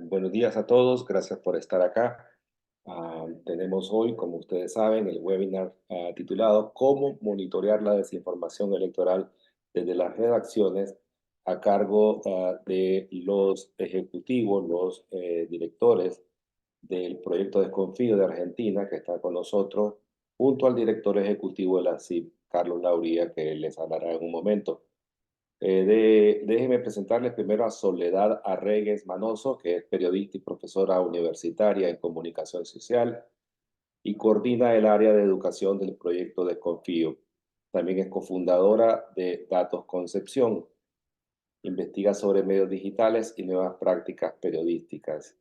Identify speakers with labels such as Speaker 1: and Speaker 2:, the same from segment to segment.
Speaker 1: Buenos días a todos, gracias por estar acá. Tenemos hoy, como ustedes saben, el webinar titulado "Cómo monitorear la desinformación electoral desde las redacciones", a cargo de los ejecutivos, los directores del proyecto Desconfío de Argentina, que está con nosotros, junto al director ejecutivo de la CIP, Carlos Lauría, que les hablará en un momento. Déjenme presentarles primero a Soledad Arregues Manoso, que es periodista y profesora universitaria en comunicación social y coordina el área de educación del proyecto Desconfío. También es cofundadora de Datos Concepción. Investiga sobre medios digitales y nuevas prácticas periodísticas.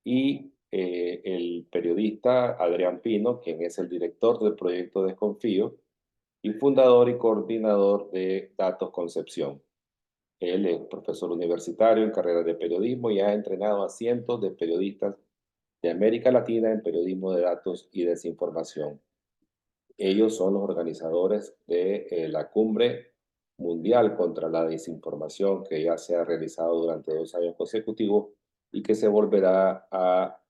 Speaker 1: Y el periodista Adrián Pino, quien es el director del proyecto Desconfío y fundador y coordinador de Datos Concepción. Él es profesor universitario en carrera de periodismo y ha entrenado a cientos de periodistas de América Latina en periodismo de datos y desinformación. Ellos son los organizadores de la Cumbre Mundial contra la Desinformación, que ya se ha realizado durante 2 años consecutivos y que se volverá a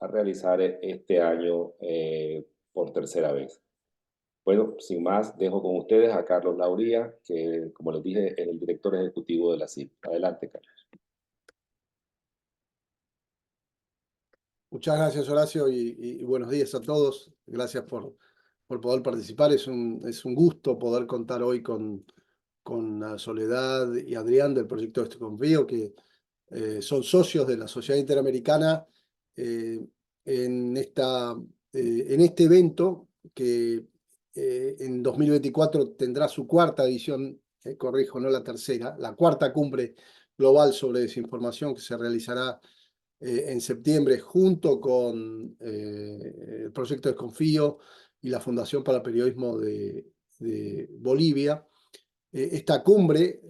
Speaker 1: realizar este año por tercera vez. Bueno, sin más, dejo con ustedes a Carlos Lauría, que, como les dije, es el director ejecutivo de la CIP. Adelante, Carlos.
Speaker 2: Muchas gracias, Horacio, y buenos días a todos. Gracias por poder participar. Es un gusto poder contar hoy con Soledad y Adrián del proyecto Desconfío, que son socios de la Sociedad Interamericana eh, en, en este evento que en 2024 tendrá su cuarta edición, corrijo, no la tercera, la cuarta cumbre global sobre desinformación que se realizará en septiembre junto con el proyecto Desconfío y la Fundación para el Periodismo de Bolivia. Esta cumbre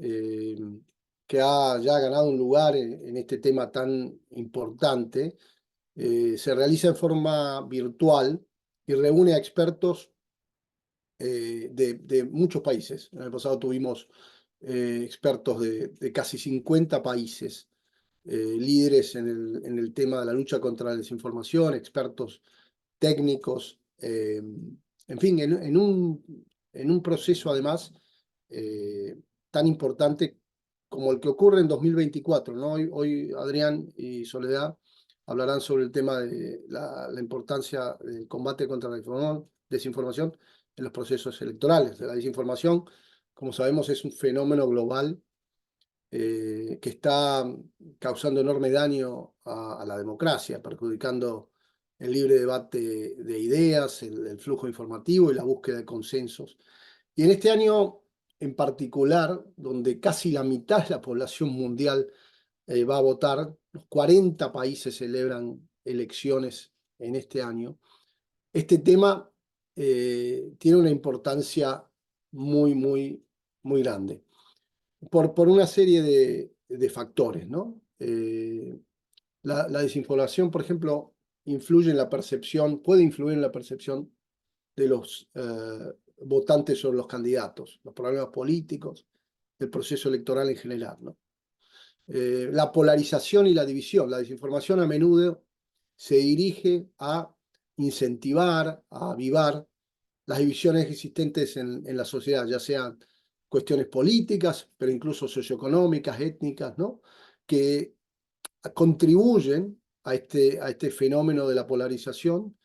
Speaker 2: que ha ya ganado un lugar en este tema tan importante, se realiza en forma virtual y reúne a expertos de muchos países. El año pasado tuvimos expertos de casi 50 países, líderes en el tema de la lucha contra la desinformación, expertos técnicos, en fin, en un proceso además tan importante como el que ocurre en 2024, ¿no? Hoy Adrián y Soledad hablarán sobre el tema de la importancia del combate contra la desinformación en los procesos electorales. La desinformación, como sabemos, es un fenómeno global que está causando enorme daño a la democracia, perjudicando el libre debate de ideas, el flujo informativo y la búsqueda de consensos. Y en este año en particular, donde casi la mitad de la población mundial va a votar, los 40 países celebran elecciones en este año, este tema tiene una importancia muy grande por una serie de factores, ¿no? La desinformación, por ejemplo, influye en la percepción, puede influir en la percepción de los votantes sobre los candidatos, los problemas políticos, el proceso electoral en general, ¿no? La polarización y la división. La desinformación a menudo se dirige a incentivar, a avivar las divisiones existentes en la sociedad, ya sean cuestiones políticas, pero incluso socioeconómicas, étnicas, ¿no? Que contribuyen a este fenómeno de la polarización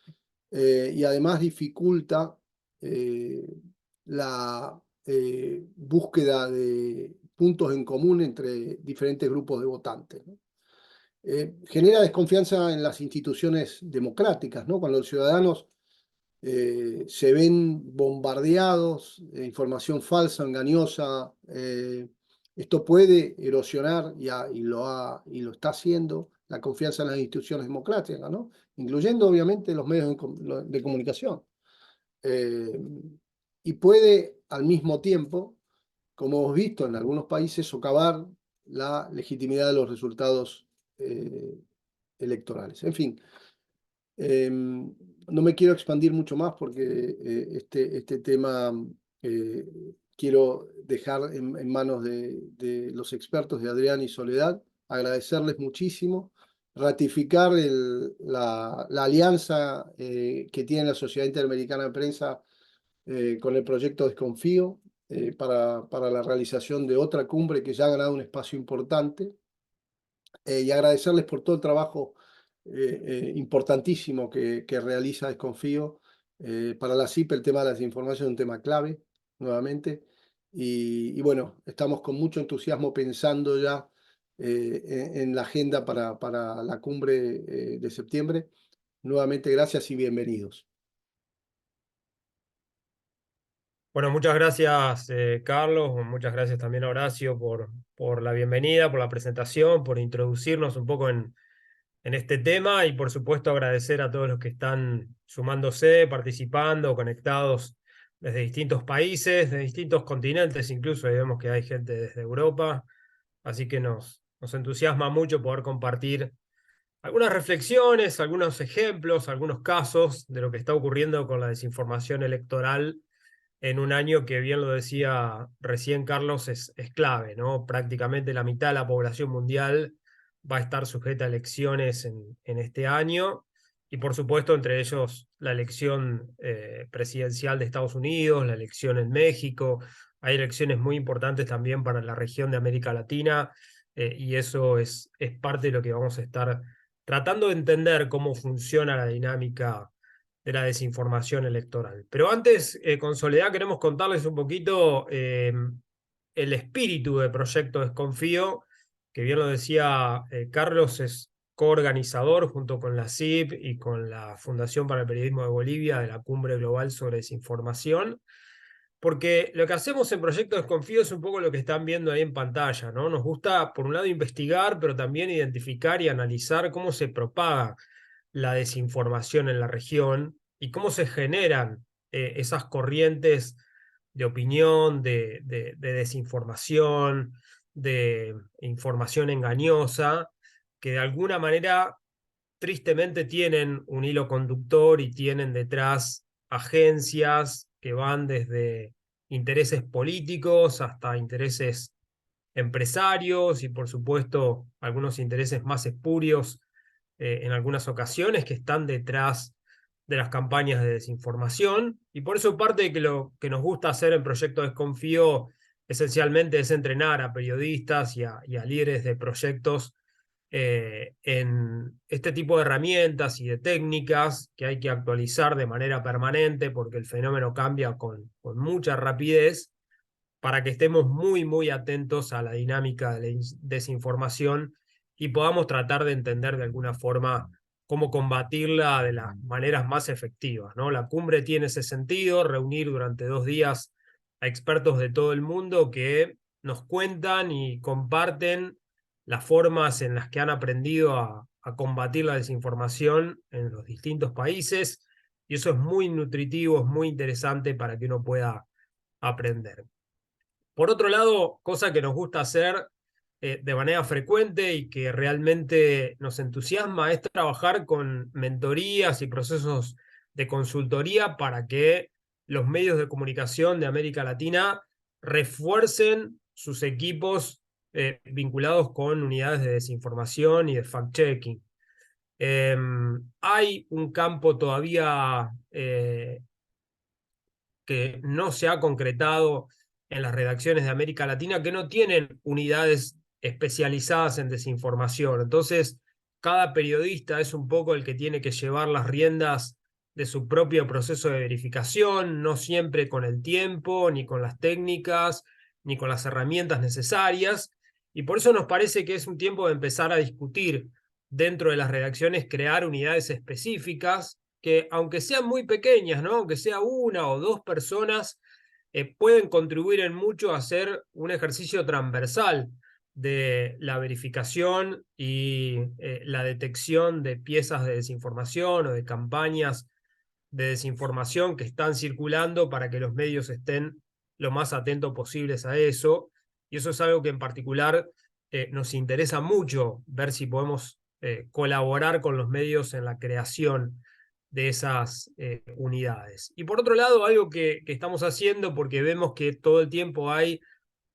Speaker 2: y además dificulta la búsqueda de puntos en común entre diferentes grupos de votantes, ¿no? Genera desconfianza en las instituciones democráticas, ¿no? Cuando los ciudadanos se ven bombardeados de información falsa, engañosa. Esto puede erosionar y lo está haciendo la confianza en las instituciones democráticas, ¿no? Incluyendo obviamente los medios de comunicación. Eh, y puede al mismo tiempo, como hemos visto en algunos países, socavar la legitimidad de los resultados electorales. En fin, no me quiero expandir mucho más porque este tema quiero dejar en manos de los expertos de Adrián y Soledad agradecerles muchísimo, ratificar la alianza que tiene la Sociedad Interamericana de Prensa con el proyecto Desconfío para la realización de otra cumbre que ya ha ganado un espacio importante, y agradecerles por todo el trabajo importantísimo que realiza Desconfío. Para la CIP el tema de la desinformación es un tema clave, nuevamente, y bueno, estamos con mucho entusiasmo pensando ya en la agenda para la cumbre de septiembre. Nuevamente, gracias y bienvenidos.
Speaker 3: Bueno, muchas gracias, Carlos. Muchas gracias también a Horacio por la bienvenida, por la presentación, por introducirnos un poco en este tema y por supuesto agradecer a todos los que están sumándose, participando, conectados desde distintos países, de distintos continentes, incluso ahí vemos que hay gente desde Europa, así que nos entusiasma mucho poder compartir algunas reflexiones, algunos ejemplos, algunos casos de lo que está ocurriendo con la desinformación electoral en un año que, bien lo decía recién Carlos, es clave, ¿no? Prácticamente la mitad de la población mundial va a estar sujeta a elecciones en este año y por supuesto entre ellos la elección presidencial de Estados Unidos, la elección en México, hay elecciones muy importantes también para la región de América Latina y eso es parte de lo que vamos a estar tratando de entender cómo funciona la dinámica de la desinformación electoral. Pero antes, con Soledad, queremos contarles un poquito el espíritu de Proyecto Desconfío, que bien lo decía Carlos, es coorganizador junto con la CIP y con la Fundación para el Periodismo de Bolivia de la Cumbre Global sobre Desinformación. Porque lo que hacemos en Proyecto Desconfío es un poco lo que están viendo ahí en pantalla, ¿no? Nos gusta, por un lado, investigar, pero también identificar y analizar cómo se propaga la desinformación en la región y cómo se generan esas corrientes de opinión, de desinformación, de información engañosa, que de alguna manera tristemente tienen un hilo conductor y tienen detrás agencias que van desde intereses políticos hasta intereses empresarios y por supuesto algunos intereses más espurios en algunas ocasiones que están detrás de las campañas de desinformación. Y por eso parte de que lo que nos gusta hacer en Proyecto Desconfío esencialmente es entrenar a periodistas y a líderes de proyectos en este tipo de herramientas y de técnicas que hay que actualizar de manera permanente porque el fenómeno cambia con mucha rapidez para que estemos muy, muy atentos a la dinámica de la desinformación y podamos tratar de entender de alguna forma cómo combatirla de las maneras más efectivas, ¿no? La cumbre tiene ese sentido, reunir durante 2 días a expertos de todo el mundo que nos cuentan y comparten las formas en las que han aprendido a combatir la desinformación en los distintos países, y eso es muy nutritivo, es muy interesante para que uno pueda aprender. Por otro lado, cosa que nos gusta hacer de manera frecuente y que realmente nos entusiasma es trabajar con mentorías y procesos de consultoría para que los medios de comunicación de América Latina refuercen sus equipos vinculados con unidades de desinformación y de fact-checking. Hay un campo todavía que no se ha concretado en las redacciones de América Latina que no tienen unidades especializadas en desinformación. Entonces, cada periodista es un poco el que tiene que llevar las riendas de su propio proceso de verificación, no siempre con el tiempo, ni con las técnicas, ni con las herramientas necesarias. Y por eso nos parece que es un tiempo de empezar a discutir dentro de las redacciones, crear unidades específicas que aunque sean muy pequeñas, ¿no? Aunque sea una o dos personas, pueden contribuir en mucho a hacer un ejercicio transversal de la verificación y la detección de piezas de desinformación o de campañas de desinformación que están circulando para que los medios estén lo más atentos posibles a eso. Y eso es algo que en particular nos interesa mucho, ver si podemos colaborar con los medios en la creación de esas unidades. Y por otro lado, algo que estamos haciendo, porque vemos que todo el tiempo hay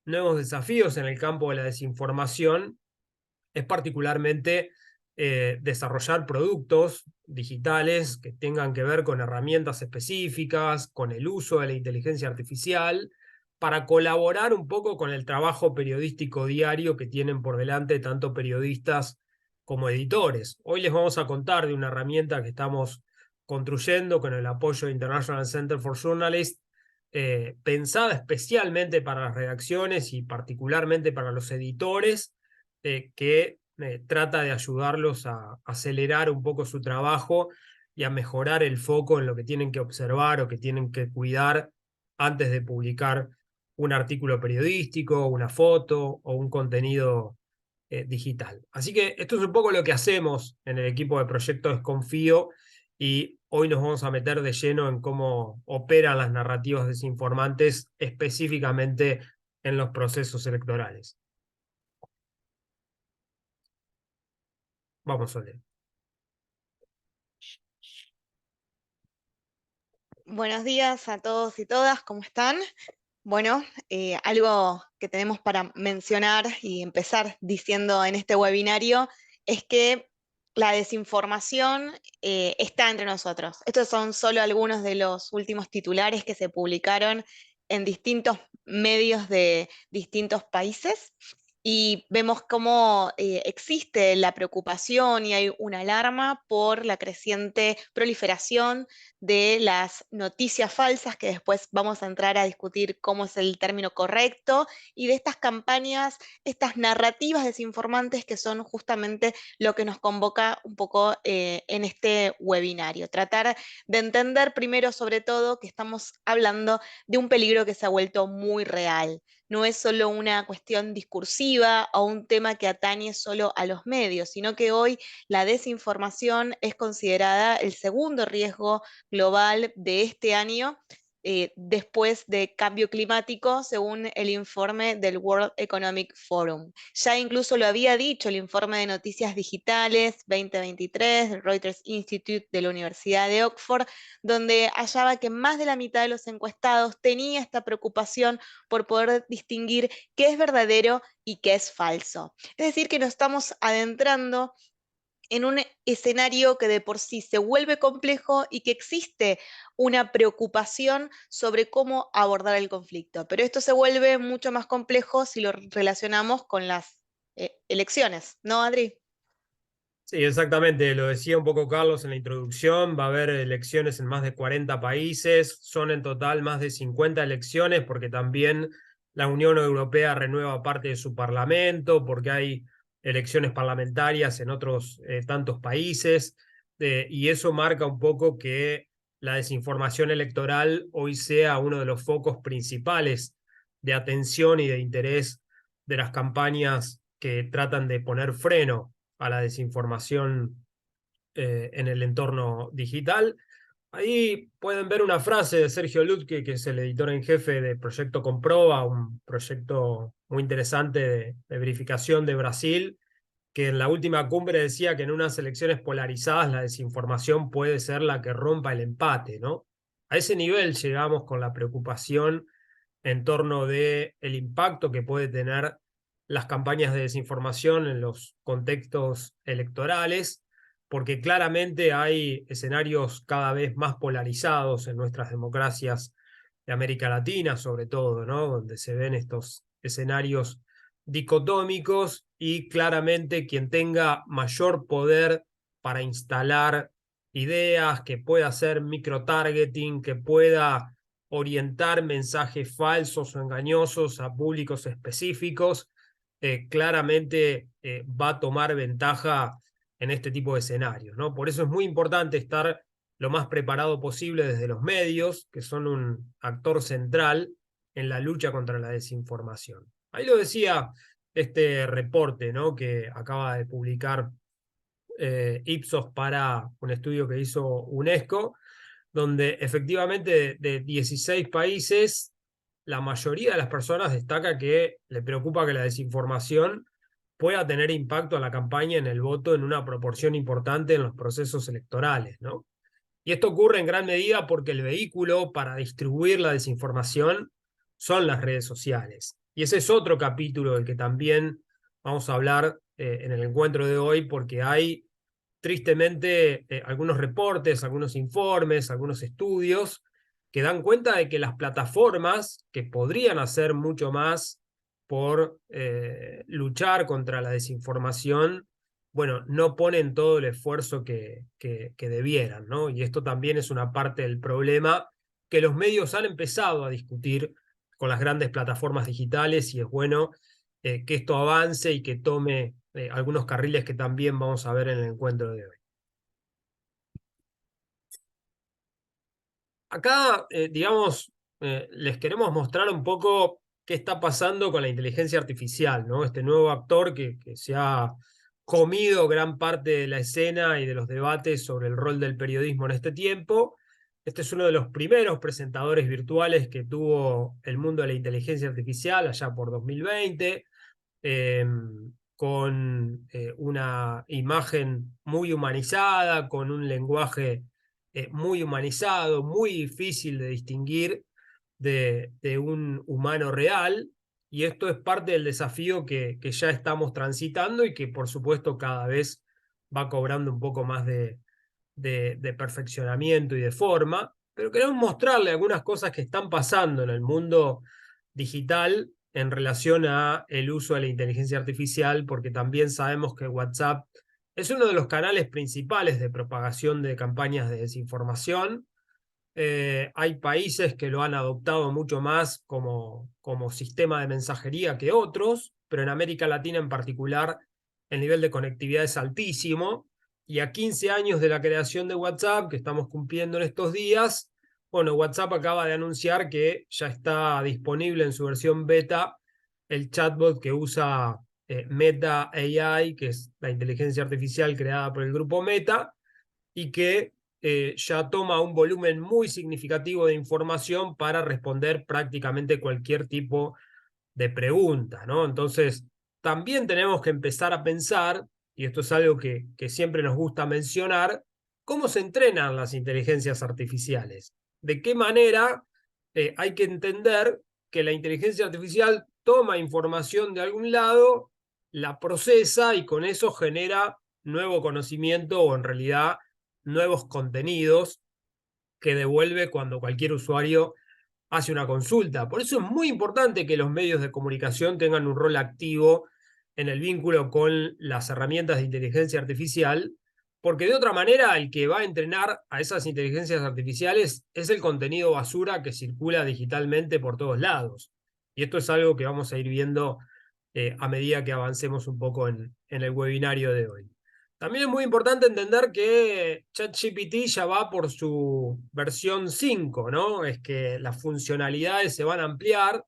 Speaker 3: nuevos desafíos en el campo de la desinformación, es particularmente desarrollar productos digitales que tengan que ver con herramientas específicas, con el uso de la inteligencia artificial, para colaborar un poco con el trabajo periodístico diario que tienen por delante tanto periodistas como editores. Hoy les vamos a contar de una herramienta que estamos construyendo con el apoyo de International Center for Journalists, pensada especialmente para las redacciones y particularmente para los editores, que trata de ayudarlos a acelerar un poco su trabajo y a mejorar el foco en lo que tienen que observar o que tienen que cuidar antes de publicar un artículo periodístico, una foto o un contenido digital. Así que esto es un poco lo que hacemos en el equipo de Proyecto Desconfío, y hoy nos vamos a meter de lleno en cómo operan las narrativas desinformantes específicamente en los procesos electorales. Vamos, Sole.
Speaker 4: Buenos días a todos y todas, ¿cómo están? Bueno, algo que tenemos para mencionar y empezar diciendo en este webinario es que la desinformación está entre nosotros. Estos son solo algunos de los últimos titulares que se publicaron en distintos medios de distintos países. Y vemos cómo existe la preocupación y hay una alarma por la creciente proliferación de las noticias falsas, que después vamos a entrar a discutir cómo es el término correcto, y de estas campañas, estas narrativas desinformantes que son justamente lo que nos convoca un poco en este webinario. Tratar de entender primero, sobre todo, que estamos hablando de un peligro que se ha vuelto muy real. No es solo una cuestión discursiva o un tema que atañe solo a los medios, sino que hoy la desinformación es considerada el segundo riesgo global de este año, después de cambio climático, según el informe del World Economic Forum. Ya incluso lo había dicho el informe de Noticias Digitales 2023 del Reuters Institute de la Universidad de Oxford, donde hallaba que más de la mitad de los encuestados tenía esta preocupación por poder distinguir qué es verdadero y qué es falso. Es decir, que nos estamos adentrando en un escenario que de por sí se vuelve complejo y que existe una preocupación sobre cómo abordar el conflicto. Pero esto se vuelve mucho más complejo si lo relacionamos con las elecciones, ¿no, Adri?
Speaker 3: Sí, exactamente, lo decía un poco Carlos en la introducción, va a haber elecciones en más de 40 países, son en total más de 50 elecciones porque también la Unión Europea renueva parte de su parlamento, porque hay elecciones parlamentarias en otros tantos países, y eso marca un poco que la desinformación electoral hoy sea uno de los focos principales de atención y de interés de las campañas que tratan de poner freno a la desinformación en el entorno digital. Ahí pueden ver una frase de Sergio Lutke, que es el editor en jefe de Proyecto Comproba, un proyecto muy interesante de verificación de Brasil, que en la última cumbre decía que en unas elecciones polarizadas la desinformación puede ser la que rompa el empate, ¿no? A ese nivel llegamos con la preocupación en torno del impacto que puede tener las campañas de desinformación en los contextos electorales, porque claramente hay escenarios cada vez más polarizados en nuestras democracias de América Latina, sobre todo, ¿no? Donde se ven estos escenarios dicotómicos, y claramente quien tenga mayor poder para instalar ideas, que pueda hacer microtargeting, que pueda orientar mensajes falsos o engañosos a públicos específicos, claramente va a tomar ventaja en este tipo de escenarios, ¿no? Por eso es muy importante estar lo más preparado posible desde los medios, que son un actor central en la lucha contra la desinformación. Ahí lo decía este reporte, ¿no?, que acaba de publicar Ipsos para un estudio que hizo UNESCO, donde efectivamente de 16 países, la mayoría de las personas destaca que le preocupa que la desinformación pueda tener impacto a la campaña en el voto en una proporción importante en los procesos electorales, ¿no? Y esto ocurre en gran medida porque el vehículo para distribuir la desinformación son las redes sociales. Y ese es otro capítulo del que también vamos a hablar en el encuentro de hoy, porque hay tristemente algunos reportes, algunos informes, algunos estudios que dan cuenta de que las plataformas que podrían hacer mucho más por luchar contra la desinformación, bueno, no ponen todo el esfuerzo que debieran, ¿no? Y esto también es una parte del problema que los medios han empezado a discutir con las grandes plataformas digitales, y es bueno que esto avance y que tome algunos carriles que también vamos a ver en el encuentro de hoy. Acá, digamos, les queremos mostrar un poco qué está pasando con la inteligencia artificial, ¿no? Este nuevo actor que se ha comido gran parte de la escena y de los debates sobre el rol del periodismo en este tiempo. Este es uno de los primeros presentadores virtuales que tuvo el mundo de la inteligencia artificial allá por 2020, con una imagen muy humanizada, con un lenguaje muy humanizado, muy difícil de distinguir de un humano real, y esto es parte del desafío que ya estamos transitando y que por supuesto cada vez va cobrando un poco más de perfeccionamiento y de forma, pero queremos mostrarle algunas cosas que están pasando en el mundo digital en relación a el uso de la inteligencia artificial, porque también sabemos que WhatsApp es uno de los canales principales de propagación de campañas de desinformación. Hay países que lo han adoptado mucho más como sistema de mensajería que otros, pero en América Latina en particular el nivel de conectividad es altísimo, y a 15 años de la creación de WhatsApp, que estamos cumpliendo en estos días, bueno, WhatsApp acaba de anunciar que ya está disponible en su versión beta el chatbot que usa Meta AI, que es la inteligencia artificial creada por el grupo Meta, y que ya toma un volumen muy significativo de información para responder prácticamente cualquier tipo de pregunta, ¿no? Entonces, también tenemos que empezar a pensar, y esto es algo que siempre nos gusta mencionar, cómo se entrenan las inteligencias artificiales. De qué manera hay que entender que la inteligencia artificial toma información de algún lado, la procesa y con eso genera nuevo conocimiento, o en realidad nuevos contenidos que devuelve cuando cualquier usuario hace una consulta. Por eso es muy importante que los medios de comunicación tengan un rol activo en el vínculo con las herramientas de inteligencia artificial, porque de otra manera el que va a entrenar a esas inteligencias artificiales es el contenido basura que circula digitalmente por todos lados. Y esto es algo que vamos a ir viendo a medida que avancemos un poco en el webinario de hoy. También es muy importante entender que ChatGPT ya va por su versión 5, ¿no? Es que las funcionalidades se van a ampliar.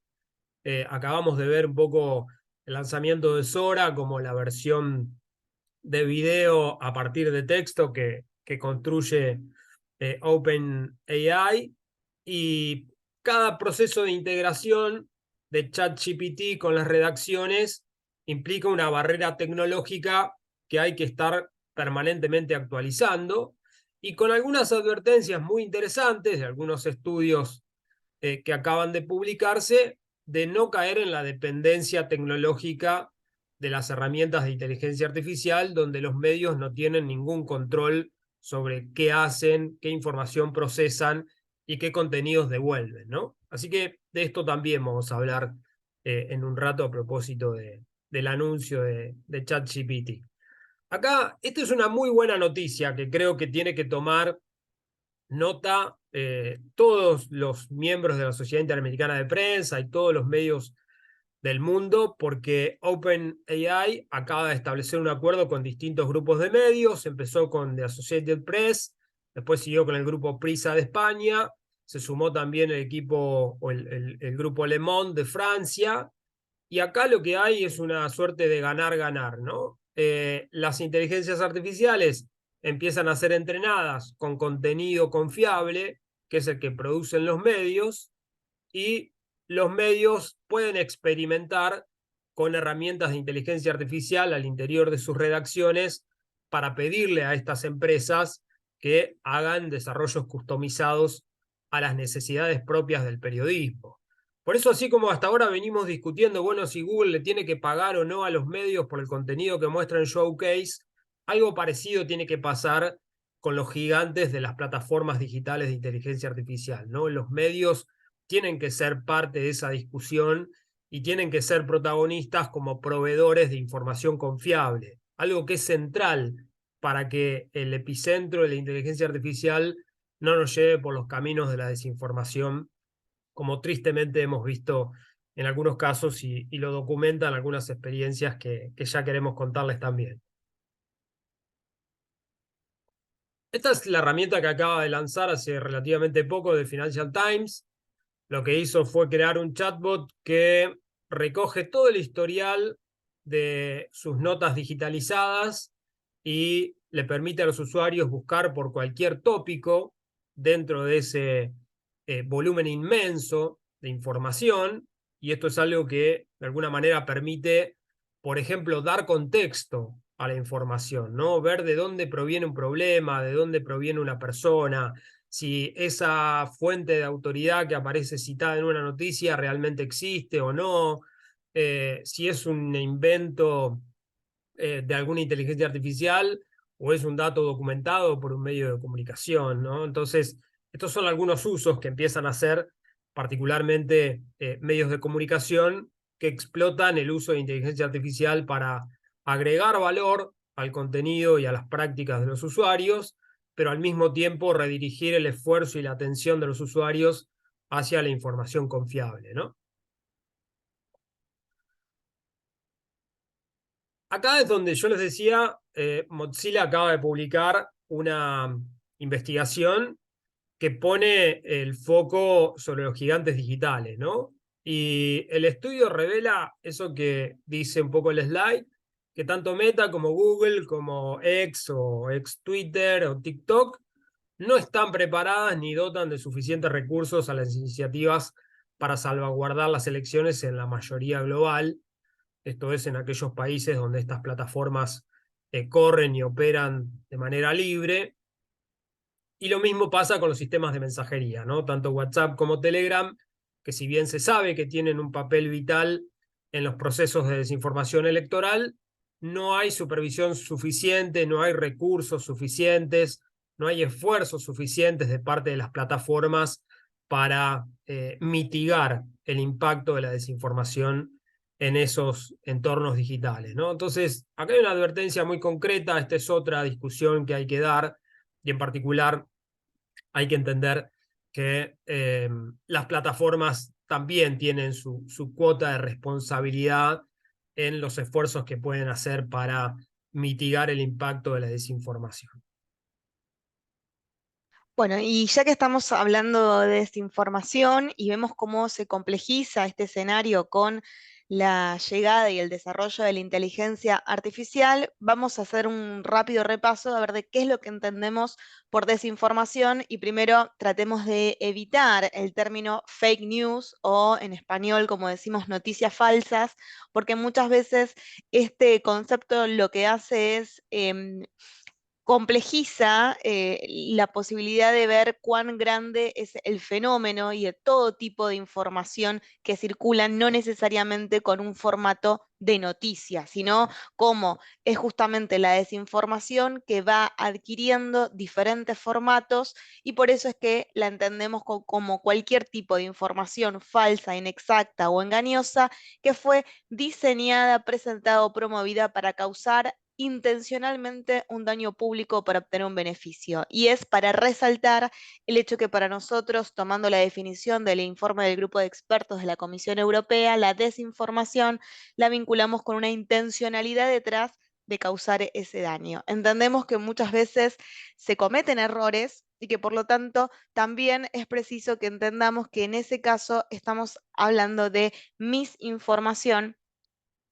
Speaker 3: Acabamos de ver un poco el lanzamiento de Sora como la versión de video a partir de texto que construye OpenAI, y cada proceso de integración de ChatGPT con las redacciones implica una barrera tecnológica que hay que estar permanentemente actualizando, y con algunas advertencias muy interesantes de algunos estudios que acaban de publicarse, de no caer en la dependencia tecnológica de las herramientas de inteligencia artificial, donde los medios no tienen ningún control sobre qué hacen, qué información procesan y qué contenidos devuelven, ¿no? Así que de esto también vamos a hablar en un rato a propósito del anuncio de ChatGPT. Acá, esta es una muy buena noticia que creo que tiene que tomar nota todos los miembros de la Sociedad Interamericana de Prensa y todos los medios del mundo, porque OpenAI acaba de establecer un acuerdo con distintos grupos de medios. Empezó con The Associated Press, después siguió con el grupo Prisa de España, se sumó también el equipo o el grupo Le Monde de Francia, y acá lo que hay es una suerte de ganar-ganar, ¿no? Las inteligencias artificiales empiezan a ser entrenadas con contenido confiable, que es el que producen los medios, y los medios pueden experimentar con herramientas de inteligencia artificial al interior de sus redacciones para pedirle a estas empresas que hagan desarrollos customizados a las necesidades propias del periodismo. Por eso, así como hasta ahora venimos discutiendo, bueno, si Google le tiene que pagar o no a los medios por el contenido que muestra en Showcase, algo parecido tiene que pasar con los gigantes de las plataformas digitales de inteligencia artificial, ¿no? Los medios tienen que ser parte de esa discusión y tienen que ser protagonistas como proveedores de información confiable, algo que es central para que el epicentro de la inteligencia artificial no nos lleve por los caminos de la desinformación, como tristemente hemos visto en algunos casos y lo documentan algunas experiencias que ya queremos contarles también. Esta es la herramienta que acaba de lanzar hace relativamente poco de Financial Times. Lo que hizo fue crear un chatbot que recoge todo el historial de sus notas digitalizadas y le permite a los usuarios buscar por cualquier tópico dentro de ese volumen inmenso de información. Y esto es algo que de alguna manera permite, por ejemplo, dar contexto a la información, ¿no? Ver de dónde proviene un problema, de dónde proviene una persona, si esa fuente de autoridad que aparece citada en una noticia realmente existe o no, si es un invento de alguna inteligencia artificial o es un dato documentado por un medio de comunicación, ¿no? Entonces, estos son algunos usos que empiezan a hacer particularmente medios de comunicación que explotan el uso de inteligencia artificial para agregar valor al contenido y a las prácticas de los usuarios, pero al mismo tiempo redirigir el esfuerzo y la atención de los usuarios hacia la información confiable, ¿no? Acá es donde yo les decía, Mozilla acaba de publicar una investigación que pone el foco sobre los gigantes digitales, ¿no? Y el estudio revela eso que dice un poco el slide, que tanto Meta como Google, como X o ex Twitter o TikTok, no están preparadas ni dotan de suficientes recursos a las iniciativas para salvaguardar las elecciones en la mayoría global. Esto es, en aquellos países donde estas plataformas corren y operan de manera libre. Y lo mismo pasa con los sistemas de mensajería, ¿no? Tanto WhatsApp como Telegram, que si bien se sabe que tienen un papel vital en los procesos de desinformación electoral, no hay supervisión suficiente, no hay recursos suficientes, no hay esfuerzos suficientes de parte de las plataformas para mitigar el impacto de la desinformación en esos entornos digitales, ¿no? Entonces, acá hay una advertencia muy concreta, esta es otra discusión que hay que dar, y en particular hay que entender que las plataformas también tienen su cuota de responsabilidad en los esfuerzos que pueden hacer para mitigar el impacto de la desinformación.
Speaker 4: Bueno, y ya que estamos hablando de desinformación y vemos cómo se complejiza este escenario con la llegada y el desarrollo de la inteligencia artificial, vamos a hacer un rápido repaso a ver de qué es lo que entendemos por desinformación y primero tratemos de evitar el término fake news o en español, como decimos, noticias falsas, porque muchas veces este concepto lo que hace es complejiza la posibilidad de ver cuán grande es el fenómeno y de todo tipo de información que circula, no necesariamente con un formato de noticia, sino como es justamente la desinformación que va adquiriendo diferentes formatos y por eso es que la entendemos como cualquier tipo de información falsa, inexacta o engañosa que fue diseñada, presentada o promovida para causar intencionalmente un daño público para obtener un beneficio. Y es para resaltar el hecho que para nosotros, tomando la definición del informe del grupo de expertos de la Comisión Europea, la desinformación la vinculamos con una intencionalidad detrás de causar ese daño. Entendemos que muchas veces se cometen errores y que por lo tanto también es preciso que entendamos que en ese caso estamos hablando de misinformación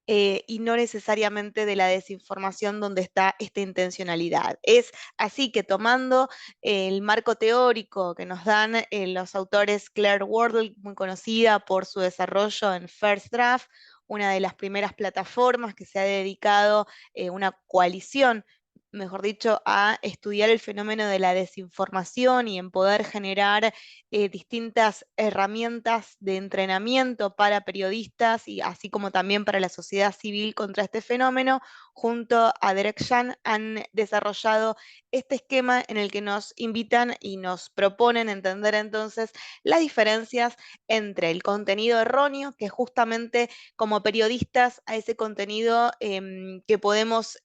Speaker 4: y no necesariamente de la desinformación donde está esta intencionalidad. Es así que tomando el marco teórico que nos dan los autores Claire Wardle, muy conocida por su desarrollo en First Draft, una de las primeras plataformas que se ha dedicado una coalición mejor dicho, a estudiar el fenómeno de la desinformación y en poder generar distintas herramientas de entrenamiento para periodistas y así como también para la sociedad civil contra este fenómeno, junto a Derek Chan han desarrollado este esquema en el que nos invitan y nos proponen entender entonces las diferencias entre el contenido erróneo, que justamente como periodistas a ese contenido que podemos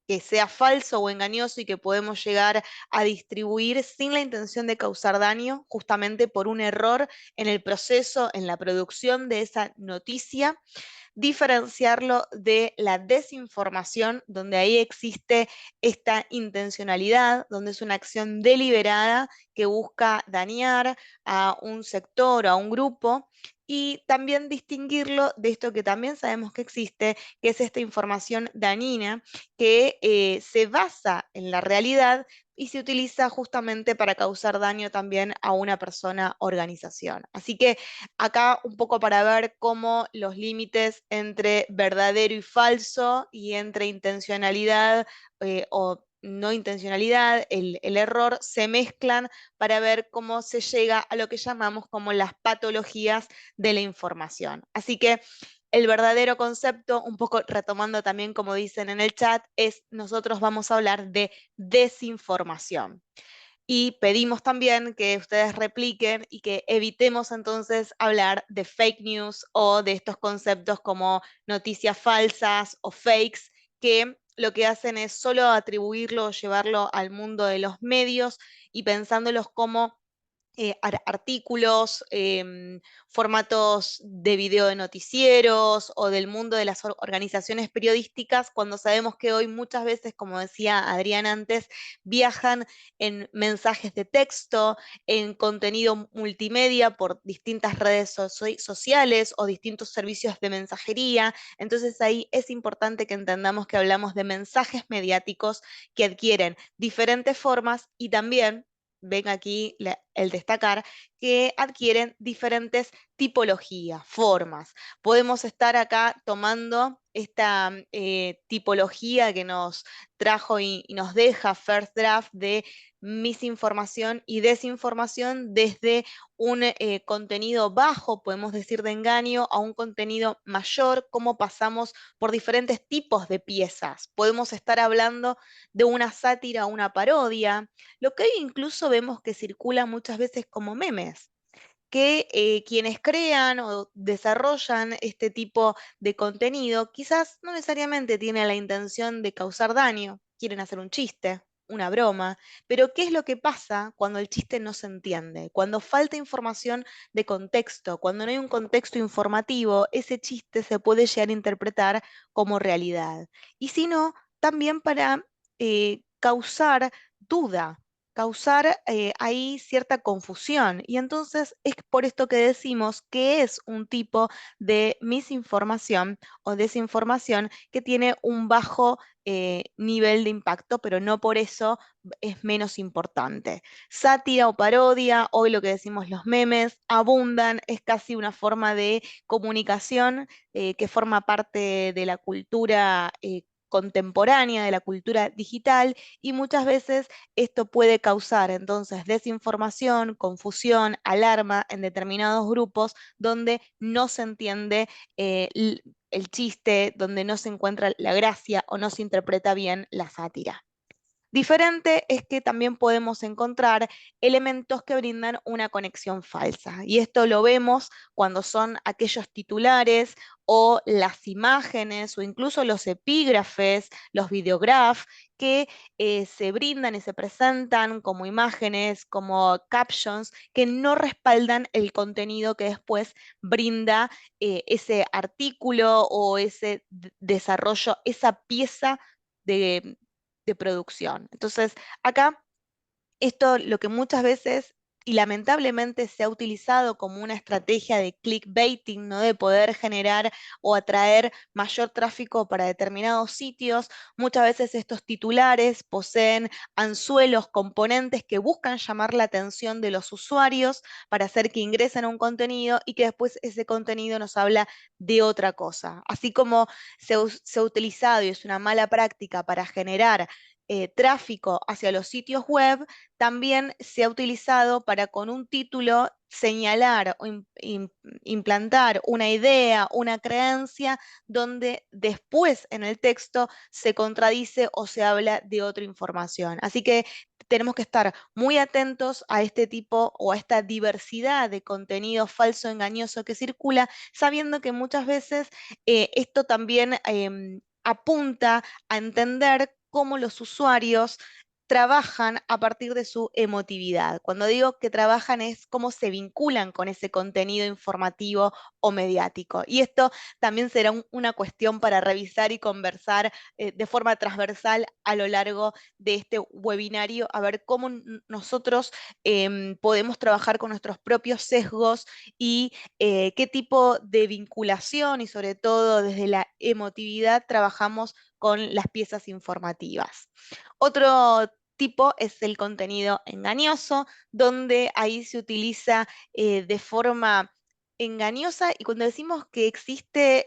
Speaker 4: que sea falso o engañoso y que podemos llegar a distribuir sin la intención de causar daño, justamente por un error en el proceso, en la producción de esa noticia, diferenciarlo de la desinformación, donde ahí existe esta intencionalidad, donde es una acción deliberada que busca dañar a un sector o a un grupo, y también distinguirlo de esto que también sabemos que existe, que es esta información dañina, que se basa en la realidad y se utiliza justamente para causar daño también a una persona o organización. Así que acá un poco para ver cómo los límites entre verdadero y falso y entre intencionalidad o no intencionalidad, el error, se mezclan para ver cómo se llega a lo que llamamos como las patologías de la información. Así que el verdadero concepto, un poco retomando también como dicen en el chat, es nosotros vamos a hablar de desinformación. Y pedimos también que ustedes repliquen y que evitemos entonces hablar de fake news o de estos conceptos como noticias falsas o fakes, que lo que hacen es solo atribuirlo o llevarlo al mundo de los medios y pensándolos como artículos, formatos de video de noticieros o del mundo de las organizaciones periodísticas, cuando sabemos que hoy muchas veces, como decía Adrián antes, viajan en mensajes de texto, en contenido multimedia por distintas redes sociales o distintos servicios de mensajería. Entonces ahí es importante que entendamos que hablamos de mensajes mediáticos que adquieren diferentes formas y también ven aquí el destacar, que adquieren diferentes tipologías, formas. Podemos estar acá tomando esta tipología que nos trajo y nos deja First Draft de misinformación y desinformación desde un contenido bajo, podemos decir de engaño, a un contenido mayor, cómo pasamos por diferentes tipos de piezas. Podemos estar hablando de una sátira a una parodia, lo que hoy incluso vemos que circula muchas veces como memes, que quienes crean o desarrollan este tipo de contenido quizás no necesariamente tienen la intención de causar daño, quieren hacer un chiste, una broma, pero ¿qué es lo que pasa cuando el chiste no se entiende? Cuando falta información de contexto, cuando no hay un contexto informativo, ese chiste se puede llegar a interpretar como realidad. Y si no, también para causar duda, causar ahí cierta confusión. Y entonces es por esto que decimos que es un tipo de misinformación o desinformación que tiene un bajo nivel de impacto, pero no por eso es menos importante. Sátira o parodia, hoy lo que decimos los memes, abundan, es casi una forma de comunicación que forma parte de la cultura contemporánea, de la cultura digital, y muchas veces esto puede causar entonces desinformación, confusión, alarma en determinados grupos donde no se entiende el chiste, donde no se encuentra la gracia o no se interpreta bien la sátira. Diferente es que también podemos encontrar elementos que brindan una conexión falsa. Y esto lo vemos cuando son aquellos titulares o las imágenes o incluso los epígrafes, los videograph, que se brindan y se presentan como imágenes, como captions, que no respaldan el contenido que después brinda ese artículo o ese desarrollo, esa pieza de producción. Entonces, acá esto lo que muchas veces y lamentablemente se ha utilizado como una estrategia de clickbaiting, ¿no? De poder generar o atraer mayor tráfico para determinados sitios. Muchas veces estos titulares poseen anzuelos, componentes que buscan llamar la atención de los usuarios para hacer que ingresen a un contenido y que después ese contenido nos habla de otra cosa. Así como se ha utilizado y es una mala práctica para generar tráfico hacia los sitios web, también se ha utilizado para con un título señalar o implantar una idea, una creencia, donde después en el texto se contradice o se habla de otra información. Así que tenemos que estar muy atentos a este tipo o a esta diversidad de contenido falso, engañoso que circula, sabiendo que muchas veces esto también apunta a entender cómo los usuarios trabajan a partir de su emotividad. Cuando digo que trabajan es cómo se vinculan con ese contenido informativo o mediático. Y esto también será una cuestión para revisar y conversar de forma transversal a lo largo de este webinario, a ver cómo nosotros podemos trabajar con nuestros propios sesgos y qué tipo de vinculación y sobre todo desde la emotividad trabajamos con las piezas informativas. Otro tipo es el contenido engañoso, donde ahí se utiliza de forma engañosa, y cuando decimos que existe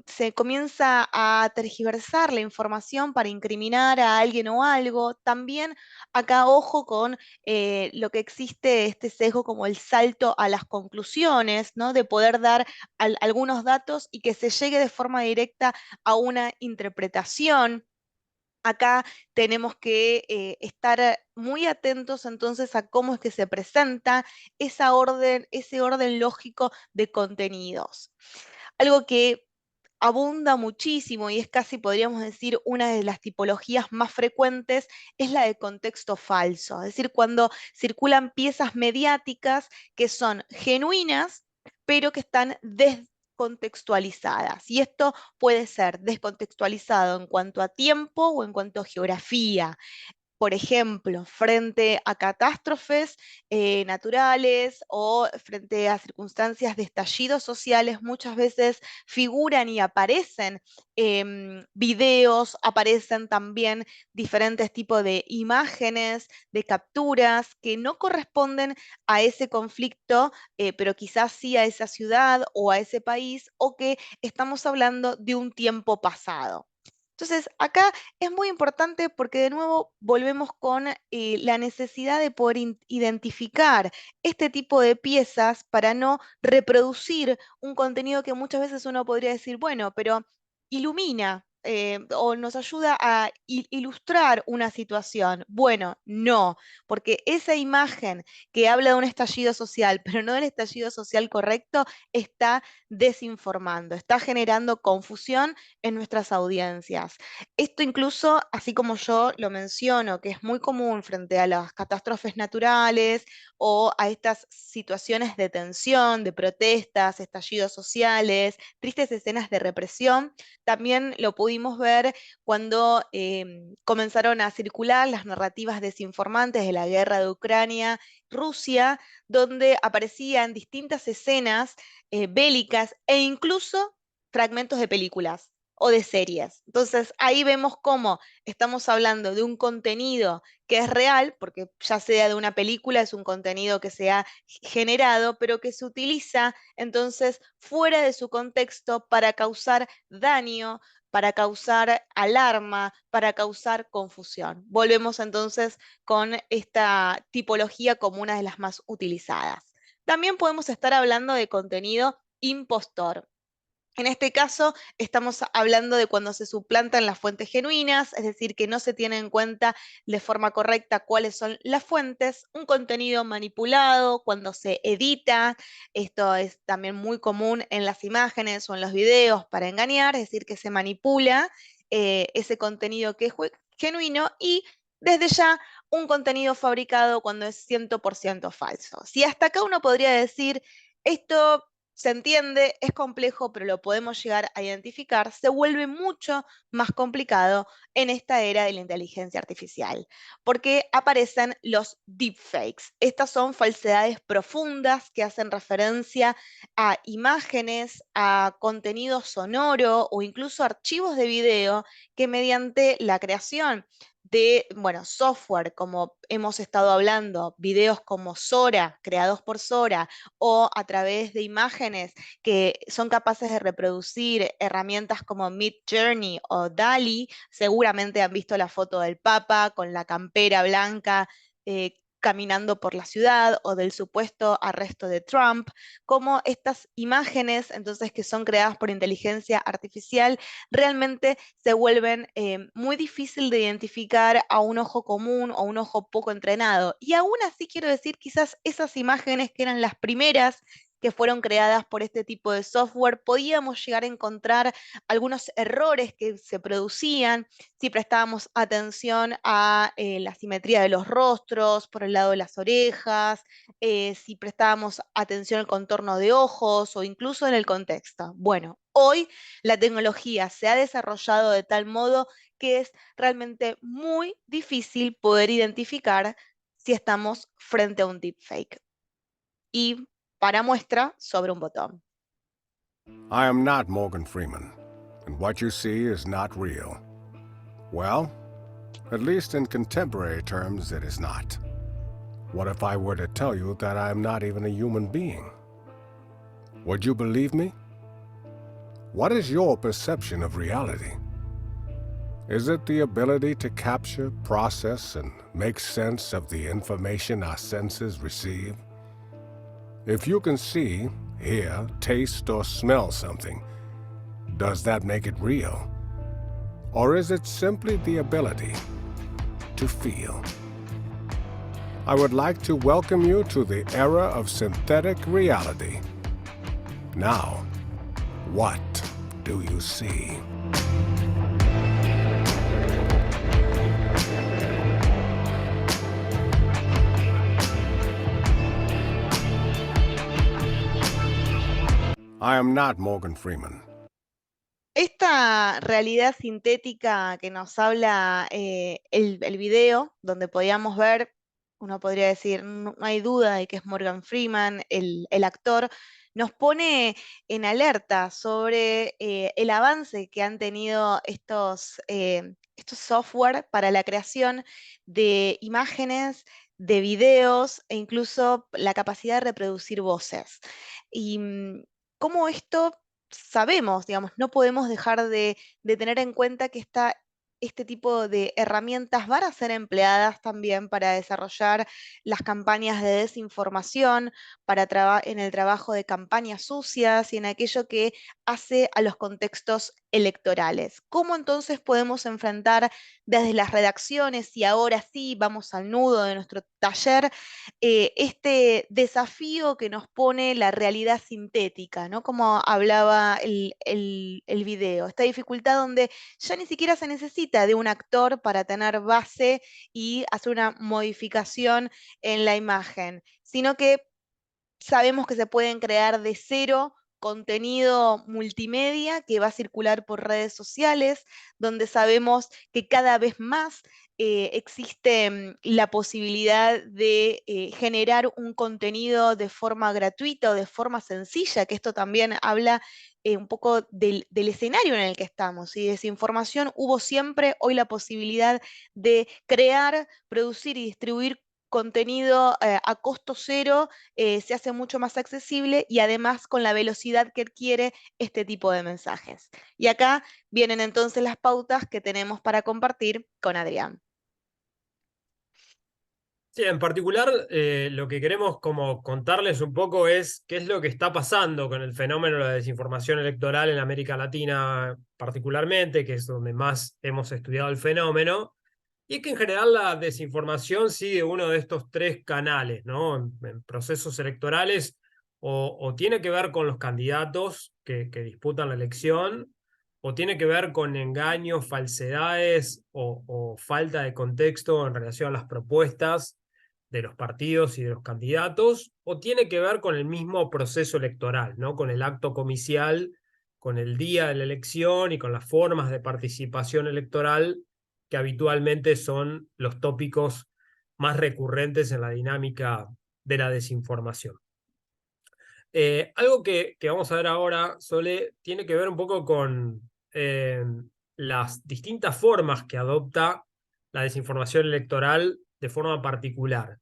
Speaker 4: se comienza a tergiversar la información para incriminar a alguien o algo, también acá ojo con lo que existe este sesgo como el salto a las conclusiones, ¿no? De poder dar algunos datos y que se llegue de forma directa a una interpretación. Acá tenemos que estar muy atentos entonces a cómo es que se presenta ese orden lógico de contenidos. Algo que abunda muchísimo y es casi, podríamos decir, una de las tipologías más frecuentes es la de contexto falso, es decir, cuando circulan piezas mediáticas que son genuinas, pero que están descontextualizadas. Y esto puede ser descontextualizado en cuanto a tiempo o en cuanto a geografía. Por ejemplo, frente a catástrofes naturales o frente a circunstancias de estallidos sociales, muchas veces figuran y aparecen videos, aparecen también diferentes tipos de imágenes, de capturas que no corresponden a ese conflicto, pero quizás sí a esa ciudad o a ese país, o que estamos hablando de un tiempo pasado. Entonces, acá es muy importante porque de nuevo volvemos con la necesidad de poder identificar este tipo de piezas para no reproducir un contenido que muchas veces uno podría decir, bueno, pero ilumina o nos ayuda a ilustrar una situación. Bueno, no, porque esa imagen que habla de un estallido social, pero no del estallido social correcto, está desinformando, está generando confusión en nuestras audiencias. Esto incluso, así como yo lo menciono, que es muy común frente a las catástrofes naturales o a estas situaciones de tensión, de protestas, estallidos sociales, tristes escenas de represión, también lo pudimos ver cuando comenzaron a circular las narrativas desinformantes de la guerra de Ucrania, Rusia, donde aparecían distintas escenas bélicas e incluso fragmentos de películas o de series. Entonces ahí vemos cómo estamos hablando de un contenido que es real, porque ya sea de una película, es un contenido que se ha generado, pero que se utiliza entonces fuera de su contexto para causar daño, para causar alarma, para causar confusión. Volvemos entonces con esta tipología como una de las más utilizadas. También podemos estar hablando de contenido impostor. En este caso, estamos hablando de cuando se suplantan las fuentes genuinas, es decir, que no se tiene en cuenta de forma correcta cuáles son las fuentes, un contenido manipulado, cuando se edita, esto es también muy común en las imágenes o en los videos para engañar, es decir, que se manipula ese contenido que es genuino, y desde ya un contenido fabricado cuando es 100% falso. Si hasta acá uno podría decir, esto se entiende, es complejo, pero lo podemos llegar a identificar, se vuelve mucho más complicado en esta era de la inteligencia artificial, porque aparecen los deepfakes. Estas son falsedades profundas que hacen referencia a imágenes, a contenido sonoro o incluso archivos de video que mediante la creación de, bueno, software, como hemos estado hablando, videos como Sora, creados por Sora, o a través de imágenes que son capaces de reproducir herramientas como Midjourney o DALL-E, seguramente han visto la foto del Papa con la campera blanca, caminando por la ciudad, o del supuesto arresto de Trump, como estas imágenes, entonces, que son creadas por inteligencia artificial, realmente se vuelven muy difícil de identificar a un ojo común o un ojo poco entrenado. Y aún así quiero decir, quizás esas imágenes que eran las primeras que fueron creadas por este tipo de software, podíamos llegar a encontrar algunos errores que se producían si prestábamos atención a la simetría de los rostros, por el lado de las orejas, si prestábamos atención al contorno de ojos o incluso en el contexto. Bueno, hoy la tecnología se ha desarrollado de tal modo que es realmente muy difícil poder identificar si estamos frente a un deepfake. Y para muestra, sobre un botón.
Speaker 5: I am not Morgan Freeman, and what you see is not real. Well, at least in contemporary terms, it is not. What if I were to tell you that I am not even a human being? Would you believe me? What is your perception of reality? Is it the ability to capture, process, and make sense of the information our senses receive? If you can see, hear, taste, or smell something, does that make it real? Or is it simply the ability to feel? I would like to welcome you to the era of synthetic reality. Now, what do you see? I am not Morgan Freeman.
Speaker 4: Esta realidad sintética que nos habla el video, donde podíamos ver, uno podría decir, no hay duda de que es Morgan Freeman, el actor, nos pone en alerta sobre el avance que han tenido estos software para la creación de imágenes, de videos e incluso la capacidad de reproducir voces. Y cómo esto sabemos, digamos, no podemos dejar de tener en cuenta que este tipo de herramientas van a ser empleadas también para desarrollar las campañas de desinformación, en el trabajo de campañas sucias y en aquello que hace a los contextos electorales. ¿Cómo entonces podemos enfrentar desde las redacciones, y ahora sí vamos al nudo de nuestro taller, este desafío que nos pone la realidad sintética, ¿no? Como hablaba el video, esta dificultad donde ya ni siquiera se necesita de un actor para tener base y hacer una modificación en la imagen, sino que sabemos que se pueden crear de cero contenido multimedia que va a circular por redes sociales, donde sabemos que cada vez más existe la posibilidad de generar un contenido de forma gratuita o de forma sencilla, que esto también habla un poco del escenario en el que estamos. Y desinformación hubo siempre, hoy la posibilidad de crear, producir y distribuir contenido a costo cero se hace mucho más accesible, y además con la velocidad que adquiere este tipo de mensajes. Y acá vienen entonces las pautas que tenemos para compartir con Adrián.
Speaker 3: Sí, en particular lo que queremos como contarles un poco es qué es lo que está pasando con el fenómeno de la desinformación electoral en América Latina particularmente, que es donde más hemos estudiado el fenómeno. Y es que en general la desinformación sigue uno de estos tres canales, ¿no? En procesos electorales, o tiene que ver con los candidatos que disputan la elección, o tiene que ver con engaños, falsedades o falta de contexto en relación a las propuestas de los partidos y de los candidatos, o tiene que ver con el mismo proceso electoral, ¿no? Con el acto comicial, con el día de la elección y con las formas de participación electoral que habitualmente son los tópicos más recurrentes en la dinámica de la desinformación. Algo que vamos a ver ahora, Sole, tiene que ver un poco con las distintas formas que adopta la desinformación electoral de forma particular.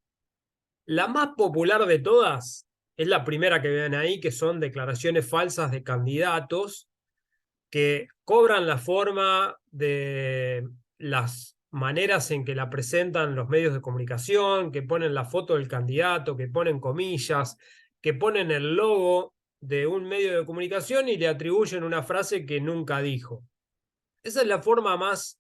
Speaker 3: La más popular de todas es la primera que ven ahí, que son declaraciones falsas de candidatos que cobran la forma de las maneras en que la presentan los medios de comunicación, que ponen la foto del candidato, que ponen comillas, que ponen el logo de un medio de comunicación y le atribuyen una frase que nunca dijo. Esa es la forma más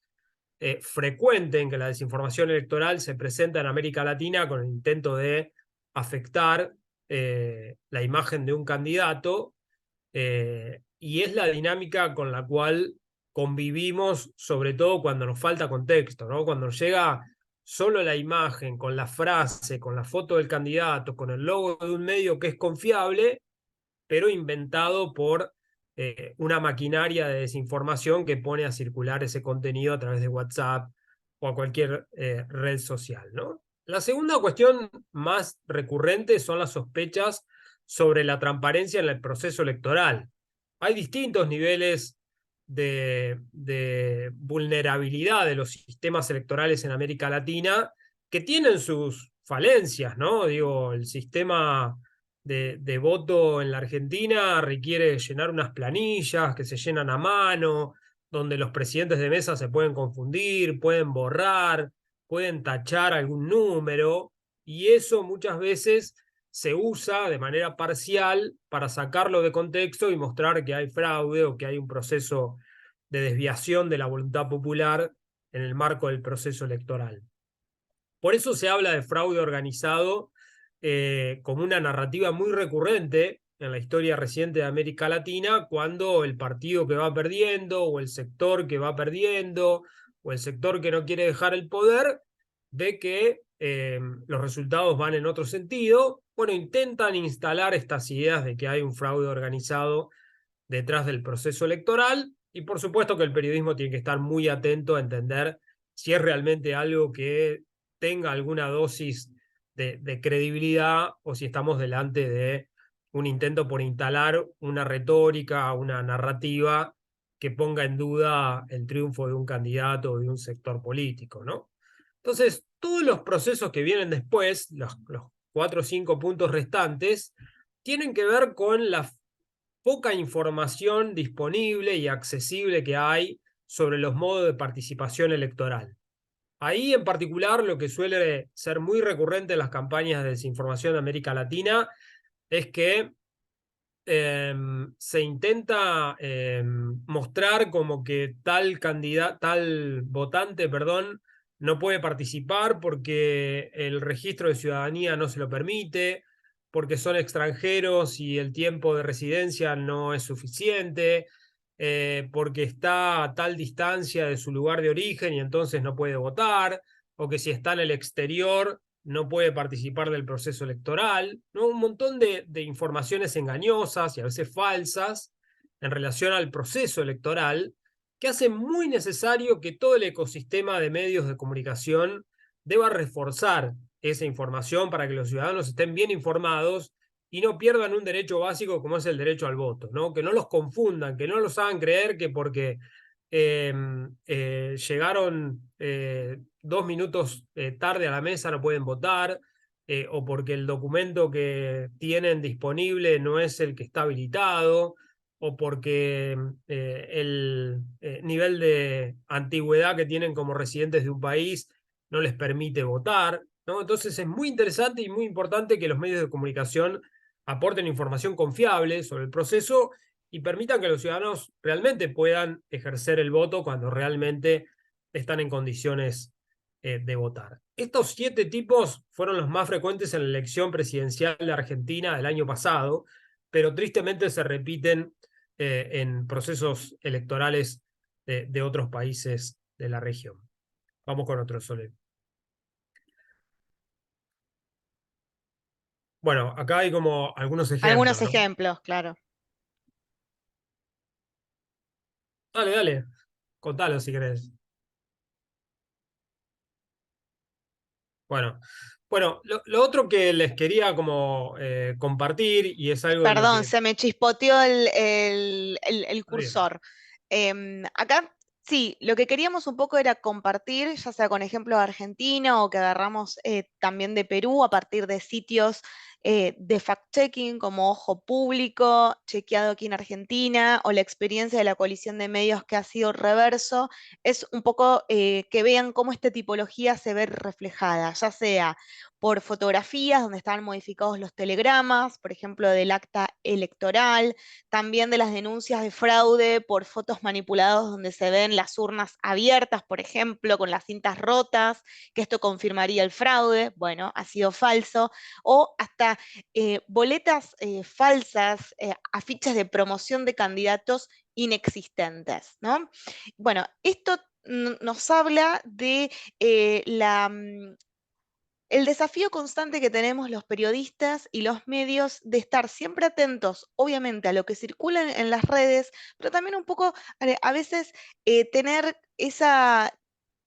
Speaker 3: frecuente en que la desinformación electoral se presenta en América Latina, con el intento de afectar la imagen de un candidato, y es la dinámica con la cual convivimos, sobre todo cuando nos falta contexto, ¿no? Cuando nos llega solo la imagen, con la frase, con la foto del candidato, con el logo de un medio que es confiable, pero inventado por una maquinaria de desinformación que pone a circular ese contenido a través de WhatsApp o a cualquier red social, ¿no? La segunda cuestión más recurrente son las sospechas sobre la transparencia en el proceso electoral. Hay distintos niveles de vulnerabilidad de los sistemas electorales en América Latina que tienen sus falencias, ¿no? Digo, el sistema de voto en la Argentina requiere llenar unas planillas que se llenan a mano, donde los presidentes de mesa se pueden confundir, pueden borrar, pueden tachar algún número, y eso muchas veces se usa de manera parcial para sacarlo de contexto y mostrar que hay fraude o que hay un proceso de desviación de la voluntad popular en el marco del proceso electoral. Por eso se habla de fraude organizado como una narrativa muy recurrente en la historia reciente de América Latina, cuando el partido que va perdiendo, o el sector que va perdiendo, o el sector que no quiere dejar el poder, ve que los resultados van en otro sentido. Bueno, intentan instalar estas ideas de que hay un fraude organizado detrás del proceso electoral, y por supuesto que el periodismo tiene que estar muy atento a entender si es realmente algo que tenga alguna dosis de credibilidad, o si estamos delante de un intento por instalar una retórica, una narrativa que ponga en duda el triunfo de un candidato o de un sector político, ¿no? Entonces, todos los procesos que vienen después, los 4 o 5 puntos restantes, tienen que ver con la poca información disponible y accesible que hay sobre los modos de participación electoral. Ahí en particular lo que suele ser muy recurrente en las campañas de desinformación de América Latina es que se intenta mostrar como que tal candidato, tal votante, perdón, no puede participar porque el registro de ciudadanía no se lo permite, porque son extranjeros y el tiempo de residencia no es suficiente, porque está a tal distancia de su lugar de origen y entonces no puede votar, o que si está en el exterior no puede participar del proceso electoral, ¿no? Un montón de informaciones engañosas y a veces falsas en relación al proceso electoral, que hace muy necesario que todo el ecosistema de medios de comunicación deba reforzar esa información para que los ciudadanos estén bien informados y no pierdan un derecho básico como es el derecho al voto, ¿no? Que no los confundan, que no los hagan creer que porque llegaron 2 minutos tarde a la mesa no pueden votar, o porque el documento que tienen disponible no es el que está habilitado, o porque el nivel de antigüedad que tienen como residentes de un país no les permite votar, ¿no? Entonces es muy interesante y muy importante que los medios de comunicación aporten información confiable sobre el proceso y permitan que los ciudadanos realmente puedan ejercer el voto cuando realmente están en condiciones de votar. Estos 7 tipos fueron los más frecuentes en la elección presidencial de Argentina del año pasado, pero tristemente se repiten en procesos electorales de otros países de la región. Vamos con otro, Sole. Bueno, acá hay como algunos ejemplos.
Speaker 4: Algunos
Speaker 3: ¿no?
Speaker 4: ejemplos, claro.
Speaker 3: Dale, dale. Contalo si querés. Bueno, lo otro que les quería como compartir, y es algo en lo
Speaker 4: Perdón,
Speaker 3: que...
Speaker 4: se me chispoteó el cursor. Acá Sí, lo que queríamos un poco era compartir, ya sea con ejemplos de Argentina o que agarramos también de Perú a partir de sitios de fact-checking como Ojo Público, chequeado aquí en Argentina, o la experiencia de la coalición de medios que ha sido Reverso. Es un poco que vean cómo esta tipología se ve reflejada, ya sea por fotografías donde están modificados los telegramas, por ejemplo, del acta electoral, también de las denuncias de fraude por fotos manipuladas donde se ven las urnas abiertas, por ejemplo, con las cintas rotas, que esto confirmaría el fraude, bueno, ha sido falso, o hasta boletas falsas, afiches de promoción de candidatos inexistentes, ¿no? Bueno, esto nos habla de el desafío constante que tenemos los periodistas y los medios de estar siempre atentos, obviamente, a lo que circula en las redes, pero también un poco a veces tener esa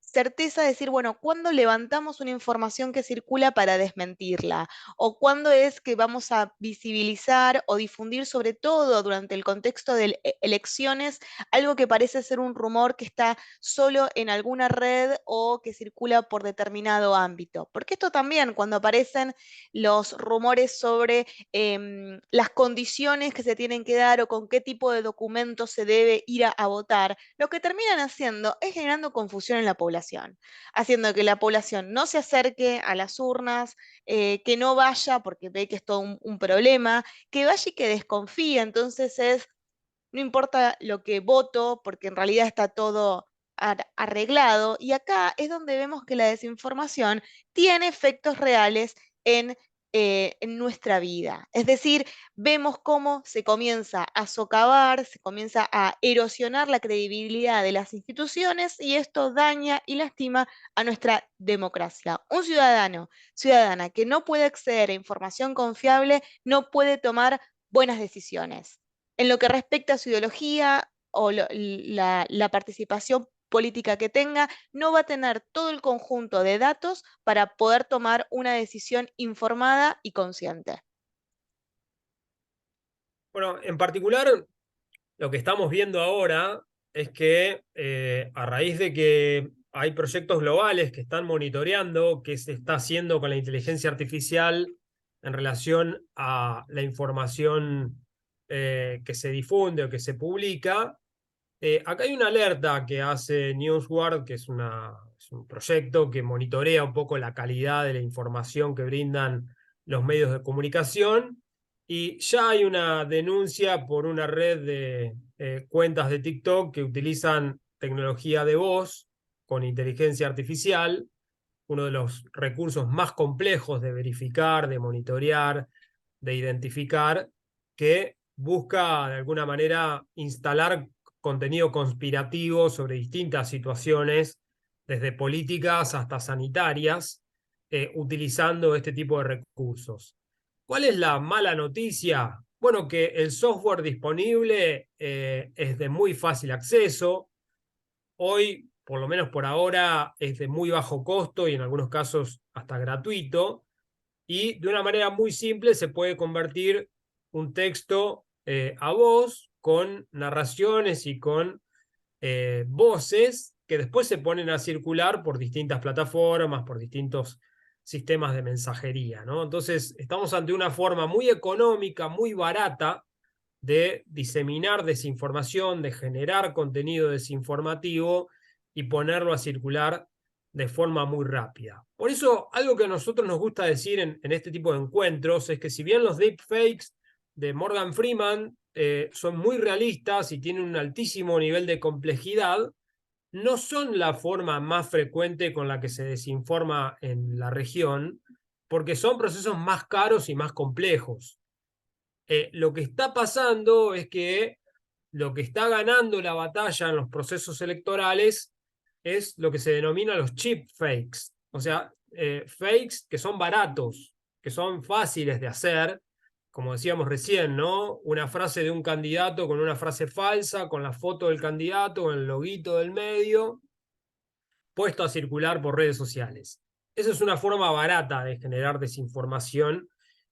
Speaker 4: certeza de decir, bueno, ¿cuándo levantamos una información que circula para desmentirla? ¿O cuándo es que vamos a visibilizar o difundir, sobre todo durante el contexto de elecciones, algo que parece ser un rumor que está solo en alguna red o que circula por determinado ámbito? Porque esto también, cuando aparecen los rumores sobre las condiciones que se tienen que dar o con qué tipo de documentos se debe ir a votar, lo que terminan haciendo es generando confusión en la población, haciendo que la población no se acerque a las urnas, que no vaya porque ve que es todo un problema, que vaya y que desconfíe. Entonces no importa lo que voto, porque en realidad está todo arreglado. Y acá es donde vemos que la desinformación tiene efectos reales en nuestra vida. Es decir, vemos cómo se comienza a socavar, se comienza a erosionar la credibilidad de las instituciones y esto daña y lastima a nuestra democracia. Un ciudadana que no puede acceder a información confiable no puede tomar buenas decisiones. En lo que respecta a su ideología o la participación política que tenga, no va a tener todo el conjunto de datos para poder tomar una decisión informada y consciente.
Speaker 3: Bueno, en particular, lo que estamos viendo ahora es que a raíz de que hay proyectos globales que están monitoreando qué se está haciendo con la inteligencia artificial en relación a la información que se difunde o que se publica, acá hay una alerta que hace NewsGuard, que es un proyecto que monitorea un poco la calidad de la información que brindan los medios de comunicación, y ya hay una denuncia por una red de cuentas de TikTok que utilizan tecnología de voz con inteligencia artificial, uno de los recursos más complejos de verificar, de monitorear, de identificar, que busca de alguna manera instalar contenido conspirativo sobre distintas situaciones, desde políticas hasta sanitarias, utilizando este tipo de recursos. ¿Cuál es la mala noticia? Bueno, que el software disponible es de muy fácil acceso. Hoy, por lo menos por ahora, es de muy bajo costo y en algunos casos hasta gratuito. Y de una manera muy simple se puede convertir un texto a voz con narraciones y con voces que después se ponen a circular por distintas plataformas, por distintos sistemas de mensajería, ¿no? Entonces, estamos ante una forma muy económica, muy barata de diseminar desinformación, de generar contenido desinformativo y ponerlo a circular de forma muy rápida. Por eso, algo que a nosotros nos gusta decir en este tipo de encuentros es que si bien los deepfakes de Morgan Freeman son muy realistas y tienen un altísimo nivel de complejidad, no son la forma más frecuente con la que se desinforma en la región, porque son procesos más caros y más complejos. Lo que está pasando es que lo que está ganando la batalla en los procesos electorales es lo que se denomina los cheap fakes, o sea, fakes que son baratos, que son fáciles de hacer, como decíamos recién, ¿no? Una frase de un candidato con una frase falsa, con la foto del candidato, con el loguito del medio, puesto a circular por redes sociales. Esa es una forma barata de generar desinformación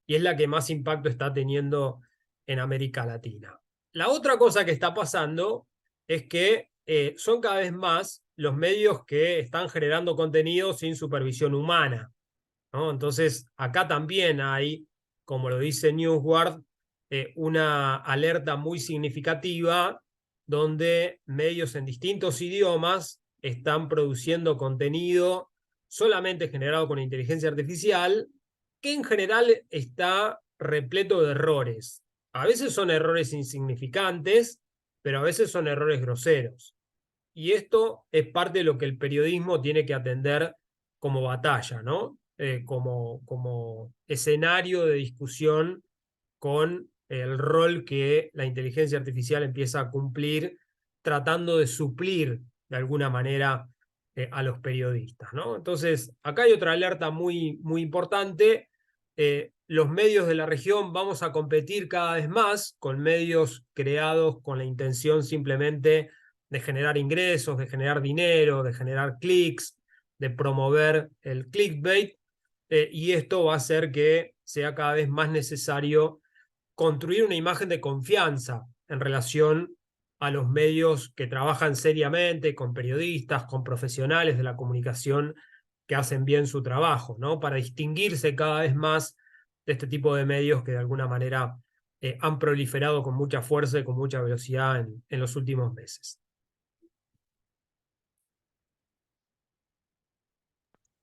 Speaker 3: y es la que más impacto está teniendo en América Latina. La otra cosa que está pasando es que son cada vez más los medios que están generando contenido sin supervisión humana, ¿no? Entonces, acá también hay, como lo dice Newsguard, una alerta muy significativa donde medios en distintos idiomas están produciendo contenido solamente generado con inteligencia artificial, que en general está repleto de errores. A veces son errores insignificantes, pero a veces son errores groseros. Y esto es parte de lo que el periodismo tiene que atender como batalla, ¿no? Como escenario de discusión con el rol que la inteligencia artificial empieza a cumplir, tratando de suplir de alguna manera a los periodistas, ¿no? Entonces, acá hay otra alerta muy, muy importante. Los medios de la región vamos a competir cada vez más con medios creados con la intención simplemente de generar ingresos, de generar dinero, de generar clics, de promover el clickbait, y esto va a hacer que sea cada vez más necesario construir una imagen de confianza en relación a los medios que trabajan seriamente, con periodistas, con profesionales de la comunicación que hacen bien su trabajo, ¿no? Para distinguirse cada vez más de este tipo de medios que de alguna manera han proliferado con mucha fuerza y con mucha velocidad en los últimos meses.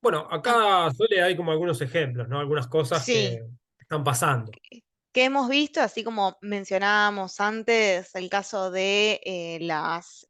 Speaker 3: Bueno, acá Sole hay como algunos ejemplos, ¿no? Algunas cosas
Speaker 4: Sí,
Speaker 3: que están pasando.
Speaker 4: que hemos visto, así como mencionábamos antes, el caso de las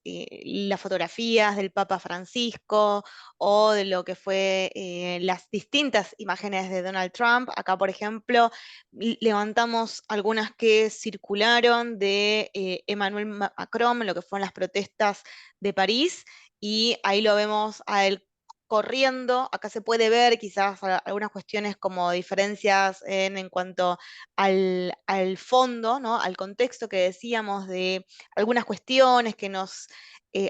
Speaker 4: fotografías del Papa Francisco o de lo que fue las distintas imágenes de Donald Trump. Acá, por ejemplo, levantamos algunas que circularon de Emmanuel Macron, lo que fueron las protestas de París, y ahí lo vemos a él corriendo. Acá se puede ver quizás algunas cuestiones como diferencias en cuanto al fondo, ¿no? Al contexto que decíamos de algunas cuestiones que nos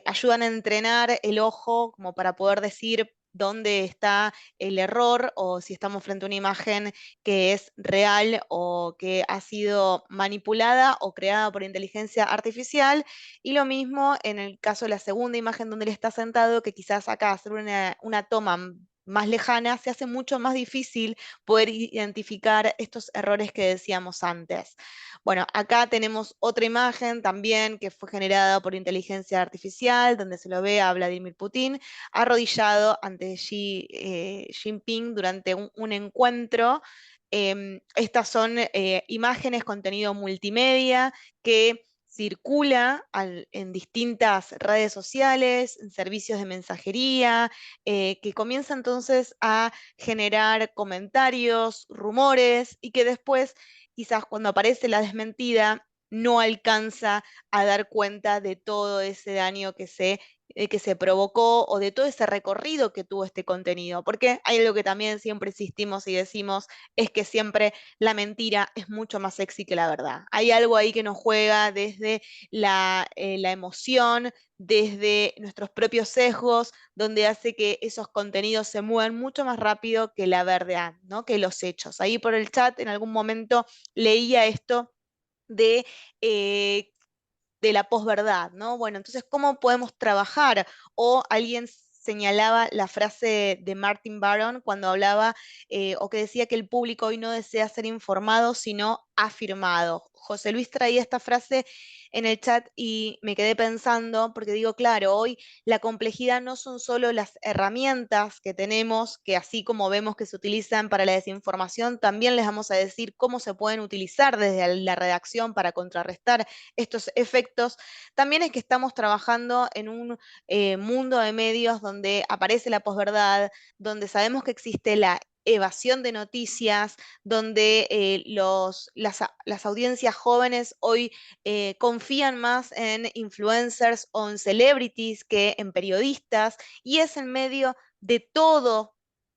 Speaker 4: ayudan a entrenar el ojo como para poder decir dónde está el error o si estamos frente a una imagen que es real o que ha sido manipulada o creada por inteligencia artificial. Y lo mismo en el caso de la segunda imagen donde él está sentado, que quizás acá hacer una toma más lejana se hace mucho más difícil poder identificar estos errores que decíamos antes. Bueno, acá tenemos otra imagen también que fue generada por inteligencia artificial, donde se lo ve a Vladimir Putin arrodillado ante Xi Jinping durante un encuentro. Estas son imágenes, contenido multimedia que circula en distintas redes sociales, en servicios de mensajería, que comienza entonces a generar comentarios, rumores, y que después, quizás cuando aparece la desmentida, no alcanza a dar cuenta de todo ese daño que se provocó o de todo ese recorrido que tuvo este contenido. Porque hay algo que también siempre insistimos y decimos, es que siempre la mentira es mucho más sexy que la verdad. Hay algo ahí que nos juega desde la emoción, desde nuestros propios sesgos, donde hace que esos contenidos se muevan mucho más rápido que la verdad, ¿no? Que los hechos. Ahí por el chat en algún momento leía esto de eh, de la posverdad, ¿no? Bueno, entonces, ¿cómo podemos trabajar? O alguien señalaba la frase de Martin Baron cuando hablaba o que decía que el público hoy no desea ser informado, sino afirmado. José Luis traía esta frase en el chat y me quedé pensando, porque digo, claro, hoy la complejidad no son solo las herramientas que tenemos, que así como vemos que se utilizan para la desinformación, también les vamos a decir cómo se pueden utilizar desde la redacción para contrarrestar estos efectos. También es que estamos trabajando en un mundo de medios donde aparece la posverdad, donde sabemos que existe la evasión de noticias, donde las audiencias jóvenes hoy confían más en influencers o en celebrities que en periodistas, y es en medio de todo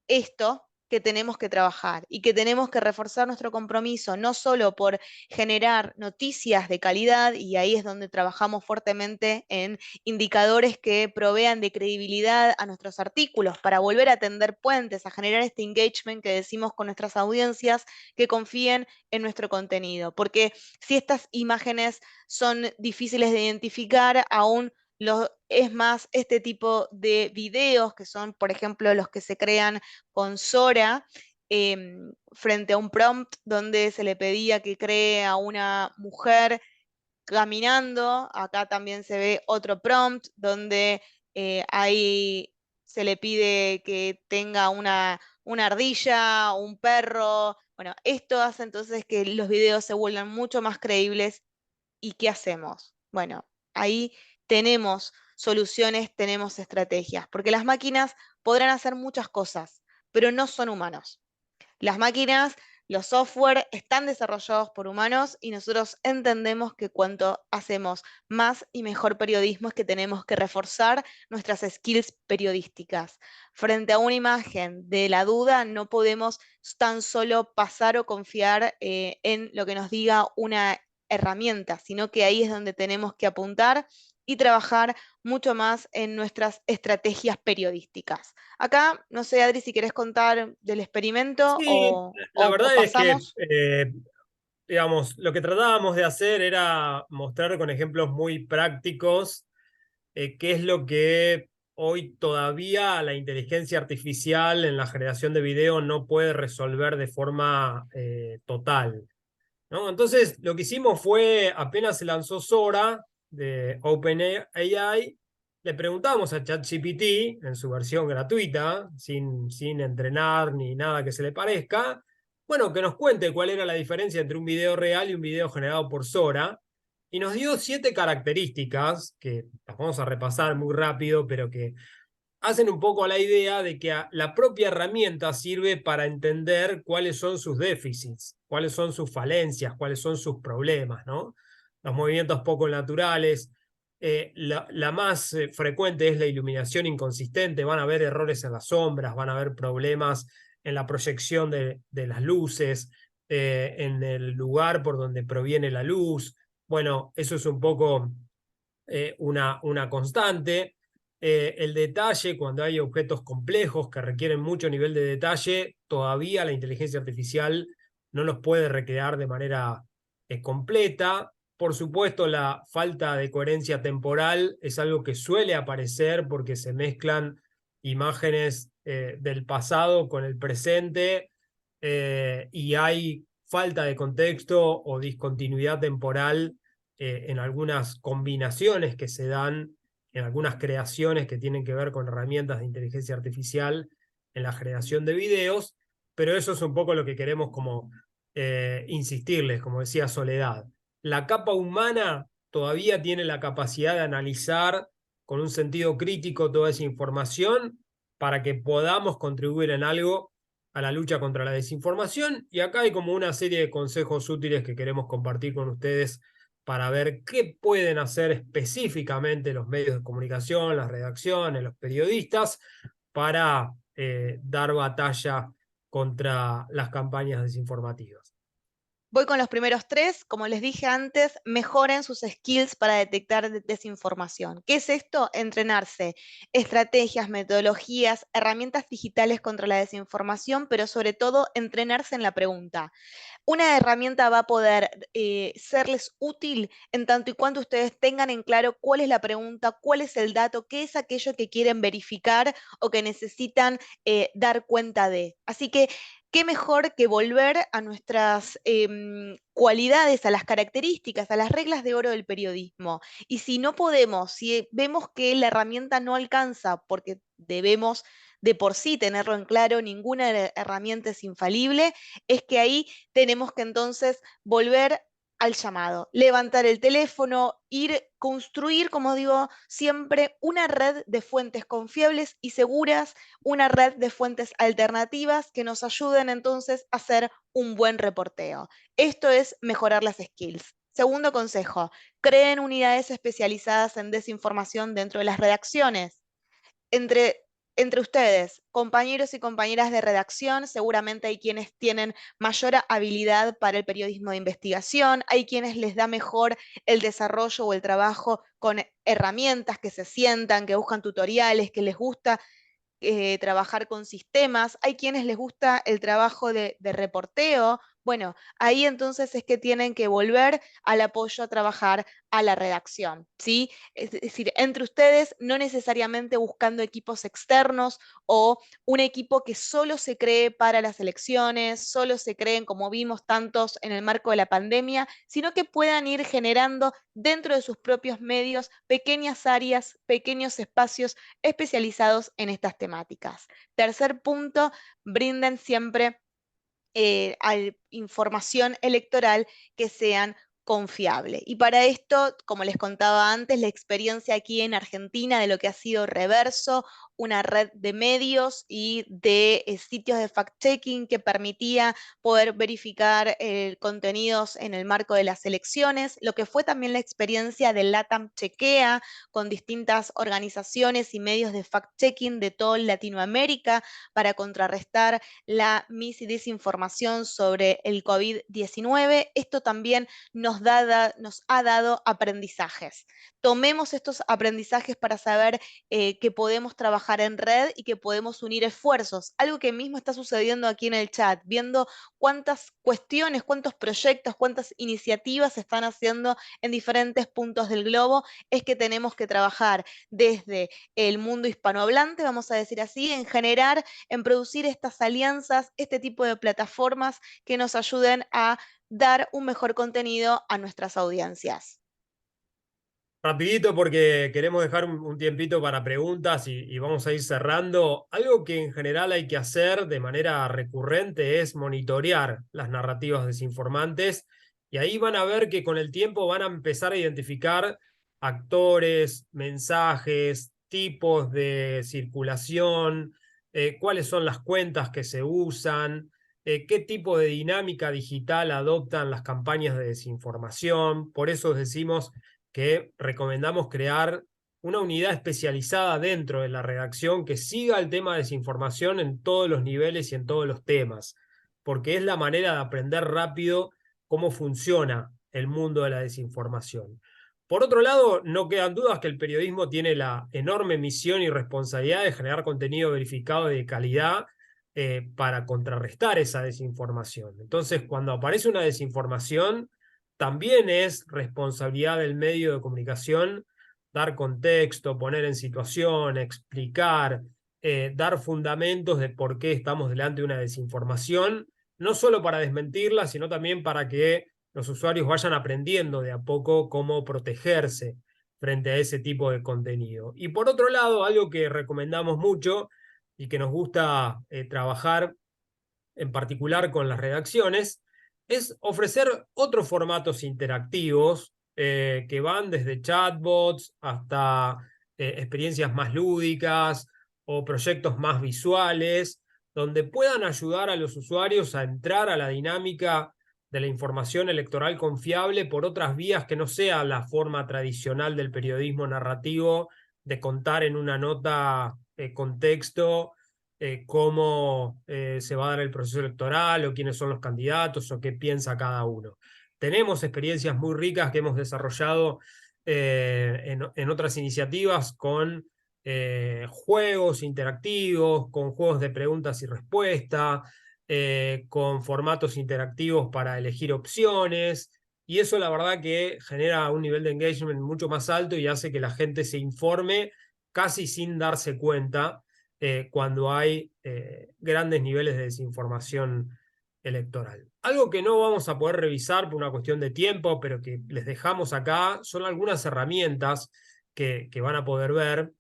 Speaker 4: esto que tenemos que trabajar y que tenemos que reforzar nuestro compromiso, no solo por generar noticias de calidad, y ahí es donde trabajamos fuertemente en indicadores que provean de credibilidad a nuestros artículos para volver a tender puentes, a generar este engagement que decimos con nuestras audiencias, que confíen en nuestro contenido. Porque si estas imágenes son difíciles de identificar, aún es más este tipo de videos que son, por ejemplo, los que se crean con Sora, frente a un prompt donde se le pedía que cree a una mujer caminando. Acá también se ve otro prompt donde se le pide que tenga una ardilla, un perro. Bueno, esto hace entonces que los videos se vuelvan mucho más creíbles. ¿Y qué hacemos? Bueno, ahí tenemos soluciones, tenemos estrategias, porque las máquinas podrán hacer muchas cosas, pero no son humanos. Las máquinas, los software están desarrollados por humanos y nosotros entendemos que cuanto hacemos más y mejor periodismo es que tenemos que reforzar nuestras skills periodísticas. Frente a una imagen de la duda, no podemos tan solo pasar o confiar en lo que nos diga una herramienta, sino que ahí es donde tenemos que apuntar y trabajar mucho más en nuestras estrategias periodísticas. Acá, no sé, Adri, si querés contar del experimento
Speaker 3: Sí, la
Speaker 4: o
Speaker 3: verdad es que,
Speaker 4: pasamos.
Speaker 3: digamos, lo que tratábamos de hacer era mostrar con ejemplos muy prácticos qué es lo que hoy todavía la inteligencia artificial en la generación de video no puede resolver de forma total, ¿no? Entonces, lo que hicimos fue, apenas se lanzó Sora de OpenAI, le preguntamos a ChatGPT en su versión gratuita, sin entrenar ni nada que se le parezca, bueno, que nos cuente cuál era la diferencia entre un video real y un video generado por Sora, y nos dio 7 características, que las vamos a repasar muy rápido, pero que hacen un poco a la idea de que la propia herramienta sirve para entender cuáles son sus déficits, cuáles son sus falencias, cuáles son sus problemas, ¿no? Los movimientos poco naturales. La más frecuente es la iluminación inconsistente. Van a haber errores en las sombras, van a haber problemas en la proyección de las luces, en el lugar por donde proviene la luz. Bueno, eso es un poco una constante. El detalle, cuando hay objetos complejos que requieren mucho nivel de detalle, todavía la inteligencia artificial no los puede recrear de manera completa. Por supuesto, la falta de coherencia temporal es algo que suele aparecer porque se mezclan imágenes del pasado con el presente y hay falta de contexto o discontinuidad temporal en algunas combinaciones que se dan, en algunas creaciones que tienen que ver con herramientas de inteligencia artificial en la generación de videos, pero eso es un poco lo que queremos como insistirles, como decía Soledad. La capa humana todavía tiene la capacidad de analizar con un sentido crítico toda esa información para que podamos contribuir en algo a la lucha contra la desinformación. Y acá hay como una serie de consejos útiles que queremos compartir con ustedes para ver qué pueden hacer específicamente los medios de comunicación, las redacciones, los periodistas, para dar batalla contra las campañas desinformativas.
Speaker 4: Voy con los primeros 3. Como les dije antes, mejoren sus skills para detectar desinformación. ¿Qué es esto? Entrenarse. Estrategias, metodologías, herramientas digitales contra la desinformación, pero sobre todo entrenarse en la pregunta. Una herramienta va a poder serles útil en tanto y cuanto ustedes tengan en claro cuál es la pregunta, cuál es el dato, qué es aquello que quieren verificar o que necesitan dar cuenta de. Así que, qué mejor que volver a nuestras cualidades, a las características, a las reglas de oro del periodismo. Y si no podemos, si vemos que la herramienta no alcanza porque debemos de por sí tenerlo en claro, ninguna herramienta es infalible, es que ahí tenemos que entonces volver al llamado, levantar el teléfono, construir, como digo, siempre una red de fuentes confiables y seguras, una red de fuentes alternativas que nos ayuden entonces a hacer un buen reporteo. Esto es mejorar las skills. Segundo consejo, creen unidades especializadas en desinformación dentro de las redacciones. Entre ustedes, compañeros y compañeras de redacción, seguramente hay quienes tienen mayor habilidad para el periodismo de investigación, hay quienes les da mejor el desarrollo o el trabajo con herramientas que se sientan, que buscan tutoriales, que les gusta trabajar con sistemas, hay quienes les gusta el trabajo de reporteo, Bueno, ahí entonces es que tienen que volver al apoyo a trabajar a la redacción, ¿sí? Es decir, entre ustedes, no necesariamente buscando equipos externos o un equipo que solo se cree para las elecciones, solo se creen, como vimos tantos en el marco de la pandemia, sino que puedan ir generando dentro de sus propios medios pequeñas áreas, pequeños espacios especializados en estas temáticas. Tercer punto, brinden siempre información electoral que sean confiable. Y para esto, como les contaba antes, la experiencia aquí en Argentina de lo que ha sido Reverso, una red de medios y de sitios de fact-checking que permitía poder verificar contenidos en el marco de las elecciones, lo que fue también la experiencia de LATAM Chequea, con distintas organizaciones y medios de fact-checking de toda Latinoamérica para contrarrestar la mis y desinformación sobre el COVID-19. Esto también nos ha dado aprendizajes. Tomemos estos aprendizajes para saber que podemos trabajar en red y que podemos unir esfuerzos. Algo que mismo está sucediendo aquí en el chat, viendo cuántas cuestiones, cuántos proyectos, cuántas iniciativas se están haciendo en diferentes puntos del globo, es que tenemos que trabajar desde el mundo hispanohablante, vamos a decir así, en generar, en producir estas alianzas, este tipo de plataformas que nos ayuden a dar un mejor contenido a nuestras audiencias.
Speaker 3: Rapidito porque queremos dejar un tiempito para preguntas y vamos a ir cerrando. Algo que en general hay que hacer de manera recurrente es monitorear las narrativas desinformantes y ahí van a ver que con el tiempo van a empezar a identificar actores, mensajes, tipos de circulación, cuáles son las cuentas que se usan, qué tipo de dinámica digital adoptan las campañas de desinformación. Por eso decimos que recomendamos crear una unidad especializada dentro de la redacción que siga el tema de desinformación en todos los niveles y en todos los temas, porque es la manera de aprender rápido cómo funciona el mundo de la desinformación. Por otro lado, no quedan dudas que el periodismo tiene la enorme misión y responsabilidad de generar contenido verificado y de calidad para contrarrestar esa desinformación. Entonces, cuando aparece una desinformación, también es responsabilidad del medio de comunicación dar contexto, poner en situación, explicar, dar fundamentos de por qué estamos delante de una desinformación, no solo para desmentirla, sino también para que los usuarios vayan aprendiendo de a poco cómo protegerse frente a ese tipo de contenido. Y por otro lado, algo que recomendamos mucho y que nos gusta trabajar en particular con las redacciones, es ofrecer otros formatos interactivos que van desde chatbots hasta experiencias más lúdicas o proyectos más visuales, donde puedan ayudar a los usuarios a entrar a la dinámica de la información electoral confiable por otras vías que no sea la forma tradicional del periodismo narrativo de contar en una nota contexto cómo se va a dar el proceso electoral o quiénes son los candidatos o qué piensa cada uno. Tenemos experiencias muy ricas que hemos desarrollado en otras iniciativas con juegos interactivos, con juegos de preguntas y respuestas, con formatos interactivos para elegir opciones. Y eso la verdad que genera un nivel de engagement mucho más alto y hace que la gente se informe casi sin darse cuenta cuando hay grandes niveles de desinformación electoral. Algo que no vamos a poder revisar por una cuestión de tiempo, pero que les dejamos acá, son algunas herramientas que van a poder ver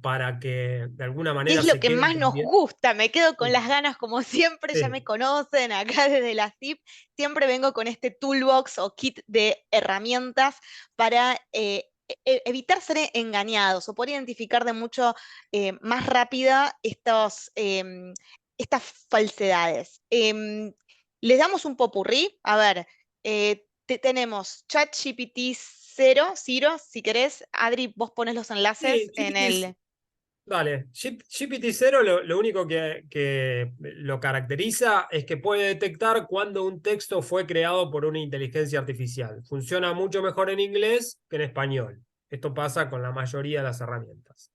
Speaker 3: para que de alguna
Speaker 4: ¿Qué
Speaker 3: manera
Speaker 4: es lo
Speaker 3: se
Speaker 4: que
Speaker 3: queden
Speaker 4: más nos
Speaker 3: también.
Speaker 4: gusta? Me quedo con
Speaker 3: Sí,
Speaker 4: las ganas, como siempre, ya
Speaker 3: sí.
Speaker 4: me conocen acá desde la CIP, siempre vengo con este toolbox o kit de herramientas para evitar ser engañados o poder identificar de mucho más rápida estas falsedades. Les damos un popurrí, a ver, tenemos ChatGPT 0, si querés, Adri, vos pones los
Speaker 3: Sí,
Speaker 4: enlaces en
Speaker 3: GPT,
Speaker 4: el...
Speaker 3: dale. GPT-0 lo único que lo caracteriza es que puede detectar cuando un texto fue creado por una inteligencia artificial. Funciona mucho mejor en inglés que en español. Esto pasa con la mayoría de las herramientas.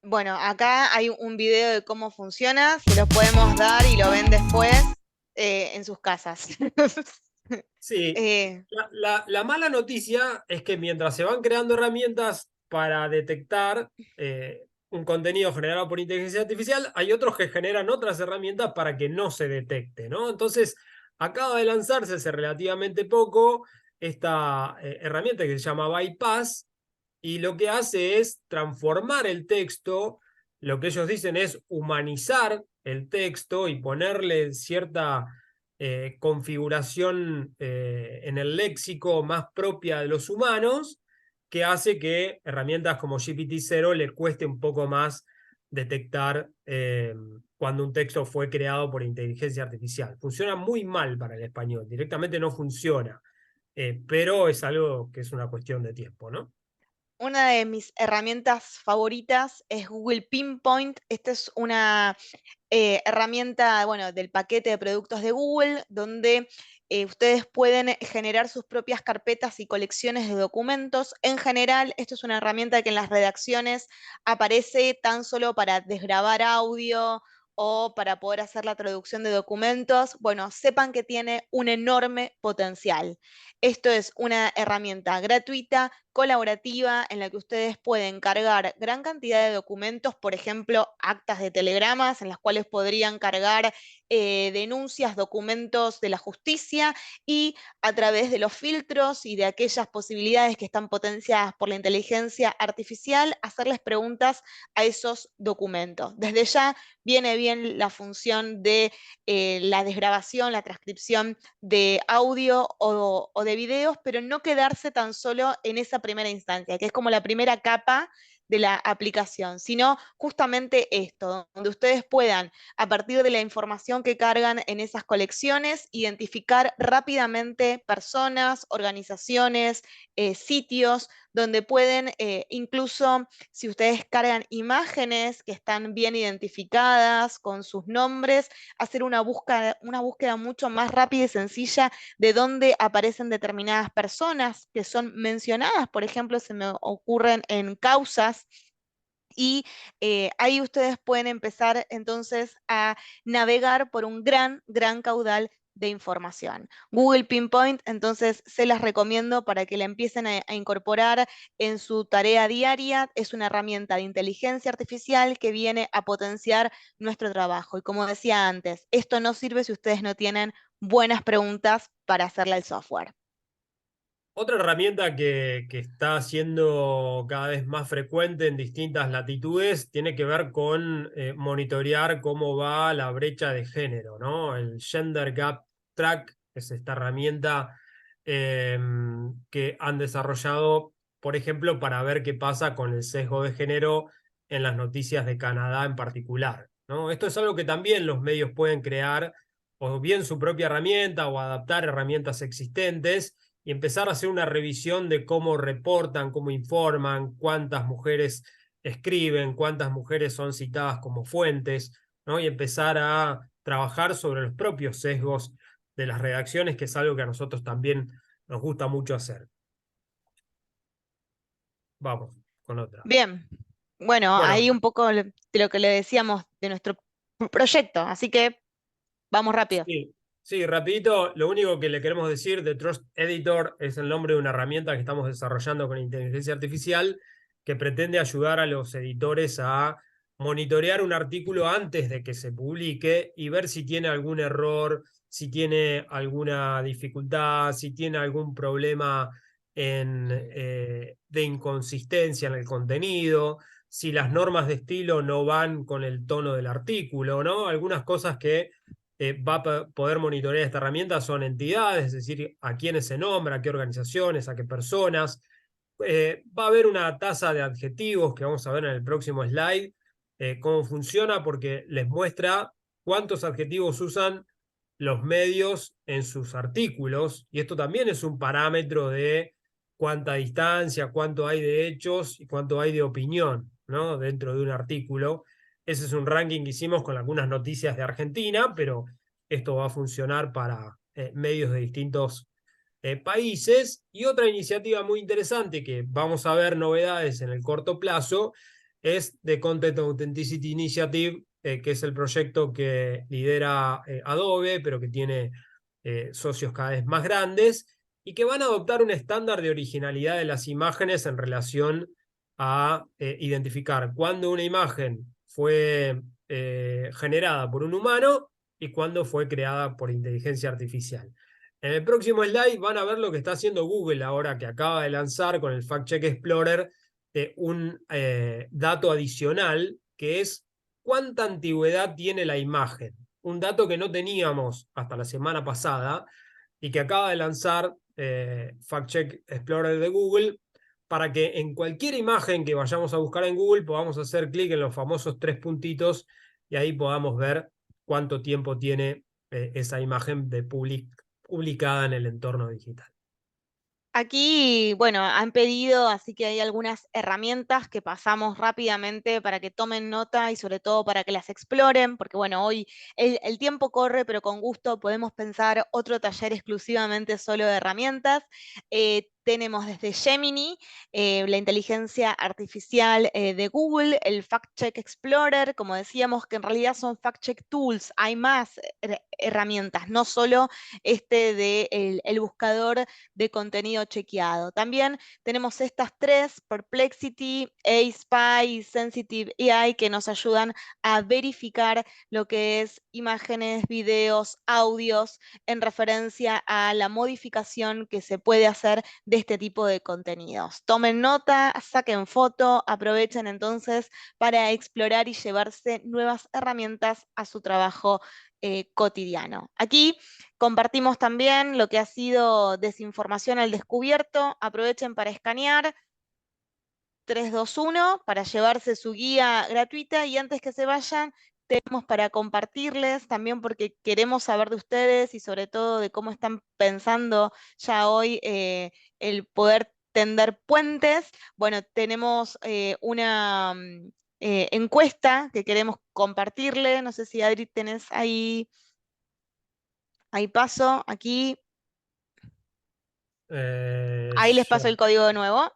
Speaker 4: Bueno, acá hay un video de cómo funciona, se lo podemos dar y lo ven después en sus casas.
Speaker 3: Sí,
Speaker 4: Eh,
Speaker 3: la mala noticia es que mientras se van creando herramientas para detectar un contenido generado por inteligencia artificial, hay otros que generan otras herramientas para que no se detecte, ¿no? Entonces, acaba de lanzarse hace relativamente poco esta herramienta que se llama Bypass, y lo que hace es transformar el texto. Lo que ellos dicen es humanizar el texto y ponerle cierta configuración en el léxico más propia de los humanos, que hace que herramientas como GPT-0 le cueste un poco más detectar cuando un texto fue creado por inteligencia artificial. Funciona muy mal para el español, directamente no funciona, pero es algo que es una cuestión de tiempo, ¿no?
Speaker 4: Una de mis herramientas favoritas es Google Pinpoint. Esta es una herramienta, bueno, del paquete de productos de Google, donde ustedes pueden generar sus propias carpetas y colecciones de documentos. En general, esto es una herramienta que en las redacciones aparece tan solo para desgrabar audio o para poder hacer la traducción de documentos. Bueno, sepan que tiene un enorme potencial. Esto es una herramienta gratuita, colaborativa, en la que ustedes pueden cargar gran cantidad de documentos, por ejemplo, actas de telegramas, en las cuales podrían cargar denuncias, documentos de la justicia, y a través de los filtros y de aquellas posibilidades que están potenciadas por la inteligencia artificial, hacerles preguntas a esos documentos. Desde ya viene bien la función de la desgrabación, la transcripción de audio o de videos, pero no quedarse tan solo en esa primera instancia, que es como la primera capa de la aplicación, sino justamente esto, donde ustedes puedan, a partir de la información que cargan en esas colecciones, identificar rápidamente personas, organizaciones, sitios, donde pueden, incluso si ustedes cargan imágenes que están bien identificadas con sus nombres, hacer una búsqueda mucho más rápida y sencilla de dónde aparecen determinadas personas que son mencionadas. Por ejemplo, se me ocurren en causas, y ahí ustedes pueden empezar entonces a navegar por un gran caudal de información. Google Pinpoint, entonces se las recomiendo para que la empiecen a incorporar en su tarea diaria. Es una herramienta de inteligencia artificial que viene a potenciar nuestro trabajo. Y como decía antes, esto no sirve si ustedes no tienen buenas preguntas para hacerle al software.
Speaker 3: Otra herramienta que está siendo cada vez más frecuente en distintas latitudes tiene que ver con monitorear cómo va la brecha de género, ¿no? El Gender Gap Track es esta herramienta que han desarrollado, por ejemplo, para ver qué pasa con el sesgo de género en las noticias de Canadá en particular, ¿no? Esto es algo que también los medios pueden crear, o bien su propia herramienta o adaptar herramientas existentes y empezar a hacer una revisión de cómo reportan, cómo informan, cuántas mujeres escriben, cuántas mujeres son citadas como fuentes, ¿no? Y empezar a trabajar sobre los propios sesgos de las redacciones, que es algo que a nosotros también nos gusta mucho hacer. Vamos con otra.
Speaker 4: Bien, bueno,
Speaker 3: Bueno,
Speaker 4: ahí un poco de lo que le decíamos de nuestro proyecto, así que vamos rápido.
Speaker 3: sí, rapidito, lo único que le queremos decir, The Trust Editor es el nombre de una herramienta que estamos desarrollando con inteligencia artificial que pretende ayudar a los editores a monitorear un artículo antes de que se publique y ver si tiene algún error, si tiene alguna dificultad, si tiene algún problema de inconsistencia en el contenido, si las normas de estilo no van con el tono del artículo, ¿no? Algunas cosas que va a poder monitorear esta herramienta son entidades, es decir, a quiénes se nombra, a qué organizaciones, a qué personas. Va a haber una tasa de adjetivos que vamos a ver en el próximo slide, cómo funciona, porque les muestra cuántos adjetivos usan los medios en sus artículos, y esto también es un parámetro de cuánta distancia, cuánto hay de hechos y cuánto hay de opinión, ¿no? Dentro de un artículo. Ese es un ranking que hicimos con algunas noticias de Argentina, pero esto va a funcionar para medios de distintos países. Y otra iniciativa muy interesante que vamos a ver novedades en el corto plazo es The Content Authenticity Initiative, que es el proyecto que lidera Adobe, pero que tiene socios cada vez más grandes, y que van a adoptar un estándar de originalidad de las imágenes en relación a identificar cuándo una imagen fue generada por un humano y cuándo fue creada por inteligencia artificial. En el próximo slide van a ver lo que está haciendo Google ahora, que acaba de lanzar con el Fact Check Explorer un dato adicional, que es cuánta antigüedad tiene la imagen. Un dato que no teníamos hasta la semana pasada y que acaba de lanzar Fact Check Explorer de Google, para que en cualquier imagen que vayamos a buscar en Google podamos hacer clic en los famosos 3 puntitos y ahí podamos ver cuánto tiempo tiene esa imagen publicada en el entorno digital.
Speaker 4: Aquí, bueno, han pedido, así que hay algunas herramientas que pasamos rápidamente para que tomen nota y sobre todo para que las exploren, porque bueno, hoy el tiempo corre, pero con gusto podemos pensar otro taller exclusivamente solo de herramientas. Tenemos desde Gemini, la inteligencia artificial de Google, el Fact Check Explorer, como decíamos, que en realidad son Fact Check Tools. Hay más herramientas, no solo este de el buscador de contenido chequeado. También tenemos estas tres, Perplexity, ASPI y Sensitive AI, que nos ayudan a verificar lo que es imágenes, videos, audios en referencia a la modificación que se puede hacer de este tipo de contenidos. Tomen nota, saquen foto, aprovechen entonces para explorar y llevarse nuevas herramientas a su trabajo cotidiano. Aquí compartimos también lo que ha sido desinformación al descubierto. Aprovechen para escanear 321 para llevarse su guía gratuita y antes que se vayan, tenemos para compartirles también porque queremos saber de ustedes y sobre todo de cómo están pensando ya hoy el poder tender puentes. Bueno, tenemos una encuesta que queremos compartirle. No sé si Adri tenés ahí paso, aquí. Ahí les paso el código de nuevo.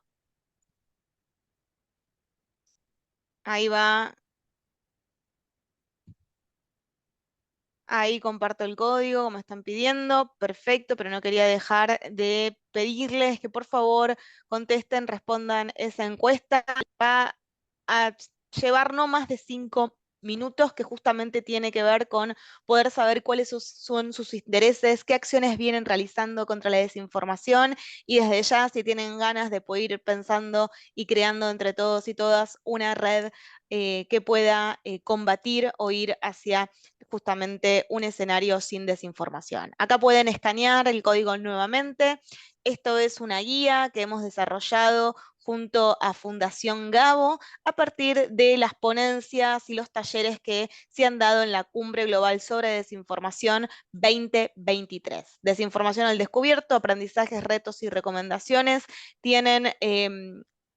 Speaker 4: Ahí va. Ahí comparto el código, como están pidiendo. Perfecto, pero no quería dejar de pedirles que por favor contesten, respondan esa encuesta. Va a llevar no más de 5 minutos, que justamente tiene que ver con poder saber cuáles son sus intereses, qué acciones vienen realizando contra la desinformación y desde ya, si tienen ganas de poder ir pensando y creando entre todos y todas una red que pueda combatir o ir hacia justamente un escenario sin desinformación. Acá pueden escanear el código nuevamente. Esto es una guía que hemos desarrollado junto a Fundación Gabo a partir de las ponencias y los talleres que se han dado en la Cumbre Global sobre Desinformación 2023. Desinformación al descubierto, aprendizajes, retos y recomendaciones. Tienen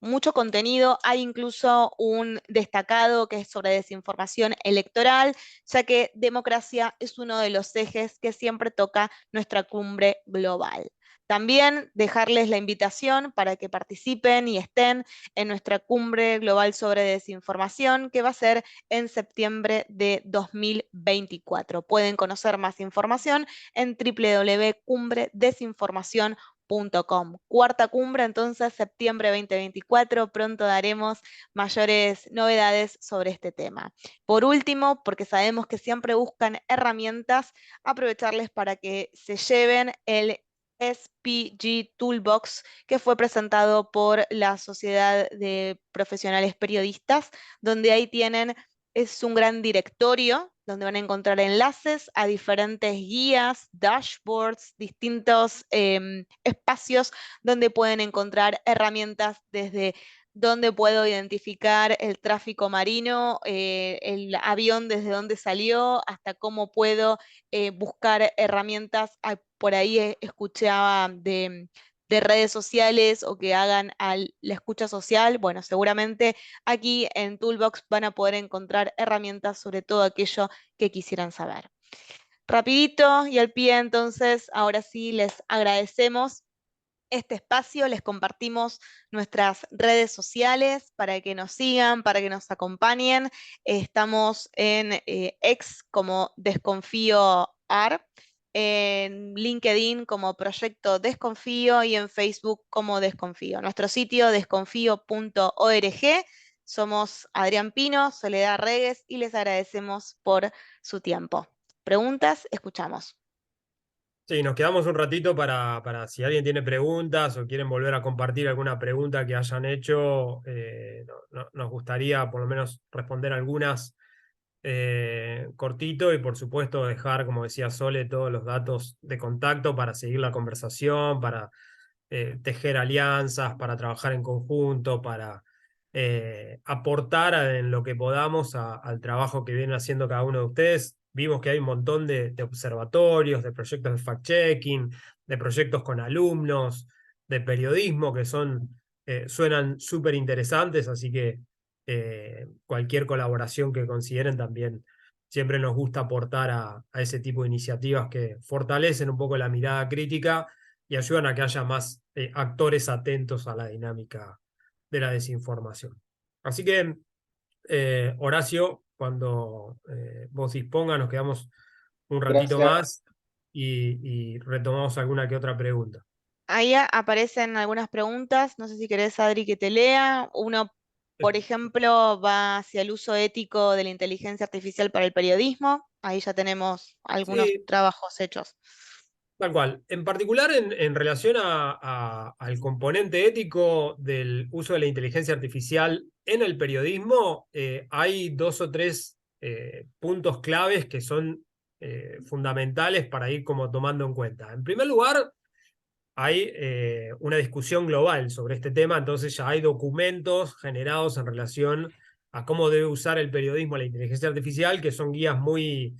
Speaker 4: mucho contenido, hay incluso un destacado que es sobre desinformación electoral, ya que democracia es uno de los ejes que siempre toca nuestra cumbre global. También dejarles la invitación para que participen y estén en nuestra cumbre global sobre desinformación, que va a ser en septiembre de 2024. Pueden conocer más información en www.cumbredesinformación.com. Cuarta cumbre, entonces, septiembre 2024. Pronto daremos mayores novedades sobre este tema. Por último, porque sabemos que siempre buscan herramientas, aprovecharles para que se lleven el SPG Toolbox que fue presentado por la Sociedad de Profesionales Periodistas, donde ahí tienen, es un gran directorio donde van a encontrar enlaces a diferentes guías, dashboards, distintos espacios donde pueden encontrar herramientas desde dónde puedo identificar el tráfico marino, el avión desde dónde salió, hasta cómo puedo buscar herramientas. Por ahí escuchaba de redes sociales o que hagan la escucha social. Bueno, seguramente aquí en Toolbox van a poder encontrar herramientas sobre todo aquello que quisieran saber. Rapidito y al pie, entonces, ahora sí les agradecemos este espacio, les compartimos nuestras redes sociales para que nos sigan, para que nos acompañen. Estamos en X como Desconfío AR, en LinkedIn como Proyecto Desconfío y en Facebook como Desconfío. Nuestro sitio desconfío.org. Somos Adrián Pino, Soledad Regues y les agradecemos por su tiempo. ¿Preguntas? Escuchamos.
Speaker 3: Sí, nos quedamos un ratito para si alguien tiene preguntas o quieren volver a compartir alguna pregunta que hayan hecho, nos gustaría por lo menos responder algunas cortito y por supuesto dejar, como decía Sole, todos los datos de contacto para seguir la conversación, para tejer alianzas, para trabajar en conjunto, para aportar en lo que podamos al trabajo que viene haciendo cada uno de ustedes. Vimos que hay un montón de observatorios, de proyectos de fact-checking, de proyectos con alumnos, de periodismo que suenan súper interesantes, así que cualquier colaboración que consideren también siempre nos gusta aportar a ese tipo de iniciativas que fortalecen un poco la mirada crítica y ayudan a que haya más actores atentos a la dinámica de la desinformación. Así que, Horacio, cuando vos dispongas, nos quedamos un ratito
Speaker 1: Gracias.
Speaker 3: más y retomamos alguna que otra pregunta.
Speaker 4: Ahí aparecen algunas preguntas, no sé si querés, Adri, que te lea. Uno, por ejemplo, va hacia el uso ético de la inteligencia artificial para el periodismo. Ahí ya tenemos algunos
Speaker 3: Sí,
Speaker 4: trabajos hechos.
Speaker 3: tal cual. En particular, en relación al componente ético del uso de la inteligencia artificial en el periodismo, hay 2 o 3 puntos claves que son fundamentales para ir como tomando en cuenta. En primer lugar, hay una discusión global sobre este tema, entonces ya hay documentos generados en relación a cómo debe usar el periodismo la inteligencia artificial, que son guías muy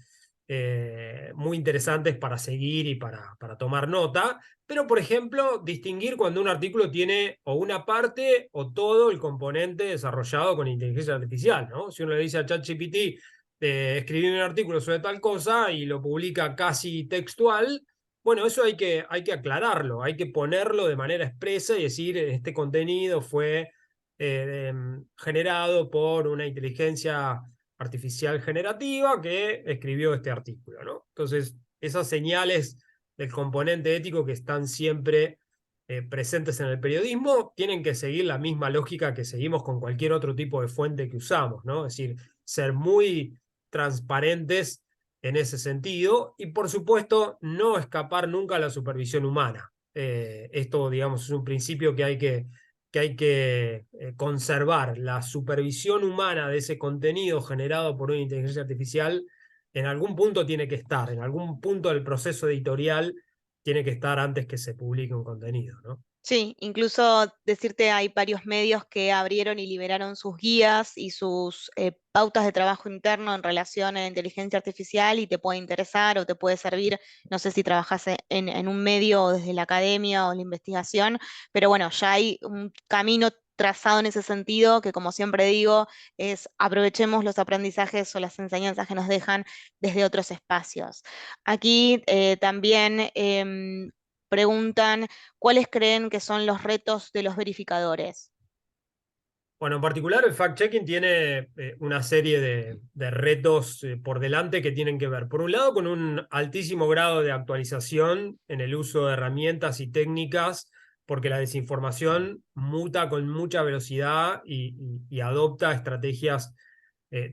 Speaker 3: interesantes para seguir y para tomar nota. Pero, por ejemplo, distinguir cuando un artículo tiene o una parte o todo el componente desarrollado con inteligencia artificial, ¿no? Si uno le dice a ChatGPT, escribir un artículo sobre tal cosa y lo publica casi textual, bueno, eso hay que aclararlo, hay que ponerlo de manera expresa y decir, este contenido fue generado por una inteligencia artificial generativa que escribió este artículo, ¿no? Entonces, esas señales del componente ético que están siempre presentes en el periodismo tienen que seguir la misma lógica que seguimos con cualquier otro tipo de fuente que usamos, ¿no? Es decir, ser muy transparentes en ese sentido y, por supuesto, no escapar nunca a la supervisión humana. Esto, digamos, es un principio que hay que conservar. La supervisión humana de ese contenido generado por una inteligencia artificial en algún punto tiene que estar, en algún punto del proceso editorial tiene que estar antes que se publique un contenido, ¿no?
Speaker 4: Sí, incluso decirte, hay varios medios que abrieron y liberaron sus guías y sus pautas de trabajo interno en relación a la inteligencia artificial y te puede interesar o te puede servir. No sé si trabajas en un medio o desde la academia o la investigación, pero bueno, ya hay un camino trazado en ese sentido que, como siempre digo, es aprovechemos los aprendizajes o las enseñanzas que nos dejan desde otros espacios. Aquí también preguntan, ¿cuáles creen que son los retos de los verificadores?
Speaker 3: Bueno, en particular el fact-checking tiene una serie de retos por delante que tienen que ver, por un lado, con un altísimo grado de actualización en el uso de herramientas y técnicas, porque la desinformación muta con mucha velocidad y adopta estrategias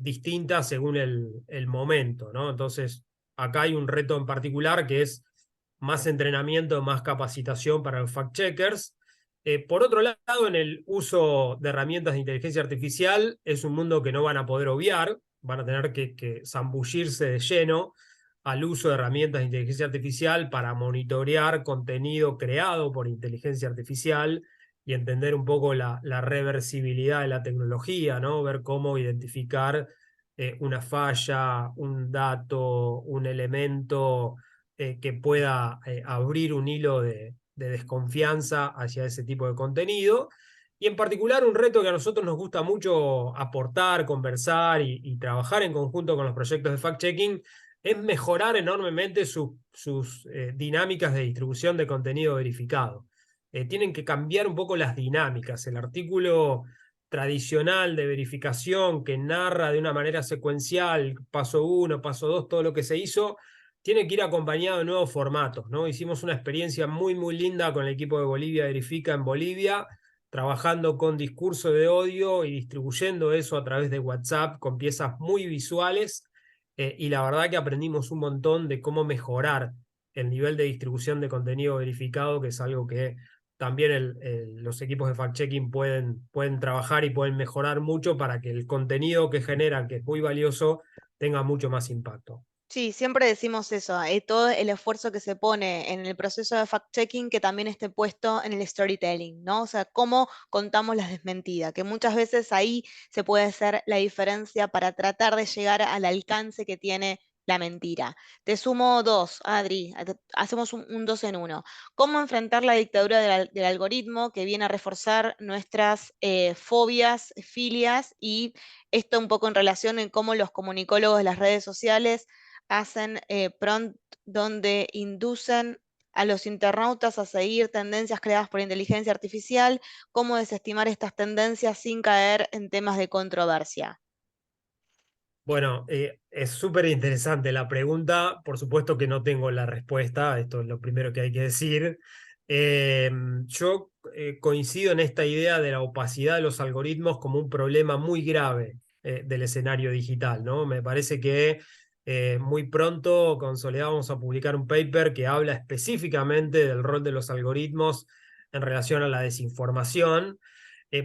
Speaker 3: distintas según el momento, ¿no? Entonces, acá hay un reto en particular que es más entrenamiento, más capacitación para los fact-checkers. Por otro lado, en el uso de herramientas de inteligencia artificial es un mundo que no van a poder obviar, van a tener que zambullirse de lleno al uso de herramientas de inteligencia artificial para monitorear contenido creado por inteligencia artificial y entender un poco la reversibilidad de la tecnología, ¿no? Ver cómo identificar una falla, un dato, un elemento que pueda abrir un hilo de desconfianza hacia ese tipo de contenido. Y en particular un reto que a nosotros nos gusta mucho aportar, conversar y trabajar en conjunto con los proyectos de fact-checking es mejorar enormemente sus dinámicas de distribución de contenido verificado. tienen que cambiar un poco las dinámicas. El artículo tradicional de verificación que narra de una manera secuencial, paso 1, paso 2, todo lo que se hizo, tiene que ir acompañado de nuevos formatos, ¿no? Hicimos una experiencia muy, muy linda con el equipo de Bolivia Verifica en Bolivia, trabajando con discurso de odio y distribuyendo eso a través de WhatsApp con piezas muy visuales, y la verdad que aprendimos un montón de cómo mejorar el nivel de distribución de contenido verificado, que es algo que también los equipos de fact-checking pueden trabajar y pueden mejorar mucho para que el contenido que generan, que es muy valioso, tenga mucho más impacto.
Speaker 4: Sí, siempre decimos eso, todo el esfuerzo que se pone en el proceso de fact-checking que también esté puesto en el storytelling, ¿no? O sea, cómo contamos las desmentidas, que muchas veces ahí se puede hacer la diferencia para tratar de llegar al alcance que tiene la mentira. Te sumo dos, Adri, hacemos un dos en uno. ¿Cómo enfrentar la dictadura del algoritmo que viene a reforzar nuestras fobias, filias y esto un poco en relación en cómo los comunicólogos de las redes sociales hacen prompt donde inducen a los internautas a seguir tendencias creadas por inteligencia artificial, cómo desestimar estas tendencias sin caer en temas de controversia?
Speaker 3: Bueno, es súper interesante la pregunta. Por supuesto que no tengo la respuesta, esto es lo primero que hay que decir. Yo coincido en esta idea de la opacidad de los algoritmos como un problema muy grave del escenario digital, ¿no? Me parece que muy pronto con Soledad vamos a publicar un paper que habla específicamente del rol de los algoritmos en relación a la desinformación,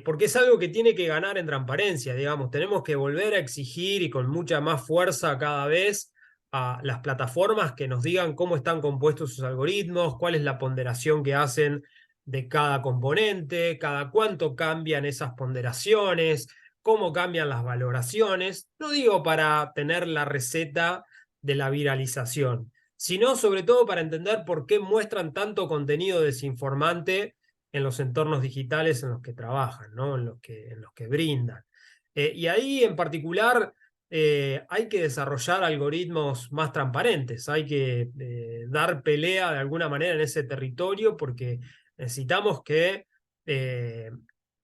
Speaker 3: porque es algo que tiene que ganar en transparencia, digamos. Tenemos que volver a exigir y con mucha más fuerza cada vez a las plataformas que nos digan cómo están compuestos sus algoritmos, cuál es la ponderación que hacen de cada componente, cada cuánto cambian esas ponderaciones, cómo cambian las valoraciones. No digo para tener la receta de la viralización, sino sobre todo para entender por qué muestran tanto contenido desinformante en los entornos digitales en los que trabajan, ¿no? en los que brindan. Y ahí en particular hay que desarrollar algoritmos más transparentes, hay que dar pelea de alguna manera en ese territorio porque necesitamos que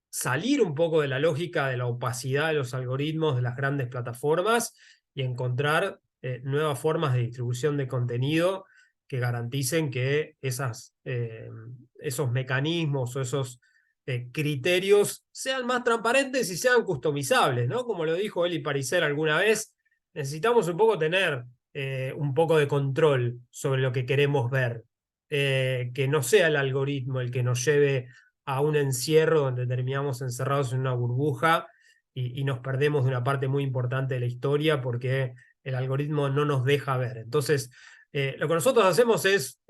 Speaker 3: salir un poco de la lógica de la opacidad de los algoritmos de las grandes plataformas y encontrar nuevas formas de distribución de contenido que garanticen que esos mecanismos o esos criterios sean más transparentes y sean customizables, ¿no? Como lo dijo Eli Pariser alguna vez, necesitamos un poco tener un poco de control sobre lo que queremos ver, que no sea el algoritmo el que nos lleve a un encierro donde terminamos encerrados en una burbuja y nos perdemos de una parte muy importante de la historia porque el algoritmo no nos deja ver. Entonces, lo que nosotros hacemos es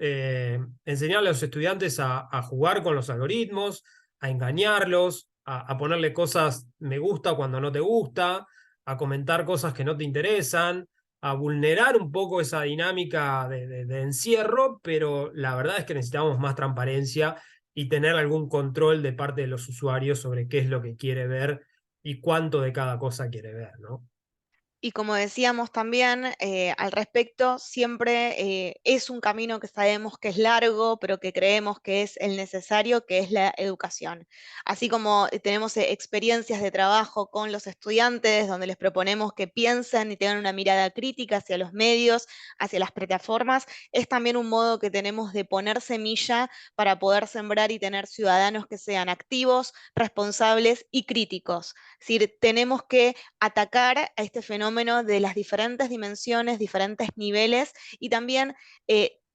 Speaker 3: enseñarle a los estudiantes a jugar con los algoritmos, a engañarlos, a ponerle cosas me gusta cuando no te gusta, a comentar cosas que no te interesan, a vulnerar un poco esa dinámica de encierro, pero la verdad es que necesitamos más transparencia y tener algún control de parte de los usuarios sobre qué es lo que quiere ver y cuánto de cada cosa quiere ver, ¿no?
Speaker 4: Y como decíamos también al respecto, siempre es un camino que sabemos que es largo, pero que creemos que es el necesario, que es la educación. Así como tenemos experiencias de trabajo con los estudiantes, donde les proponemos que piensen y tengan una mirada crítica hacia los medios, hacia las plataformas, es también un modo que tenemos de poner semilla para poder sembrar y tener ciudadanos que sean activos, responsables y críticos. Es decir, tenemos que atacar a este fenómeno de las diferentes dimensiones, diferentes niveles y también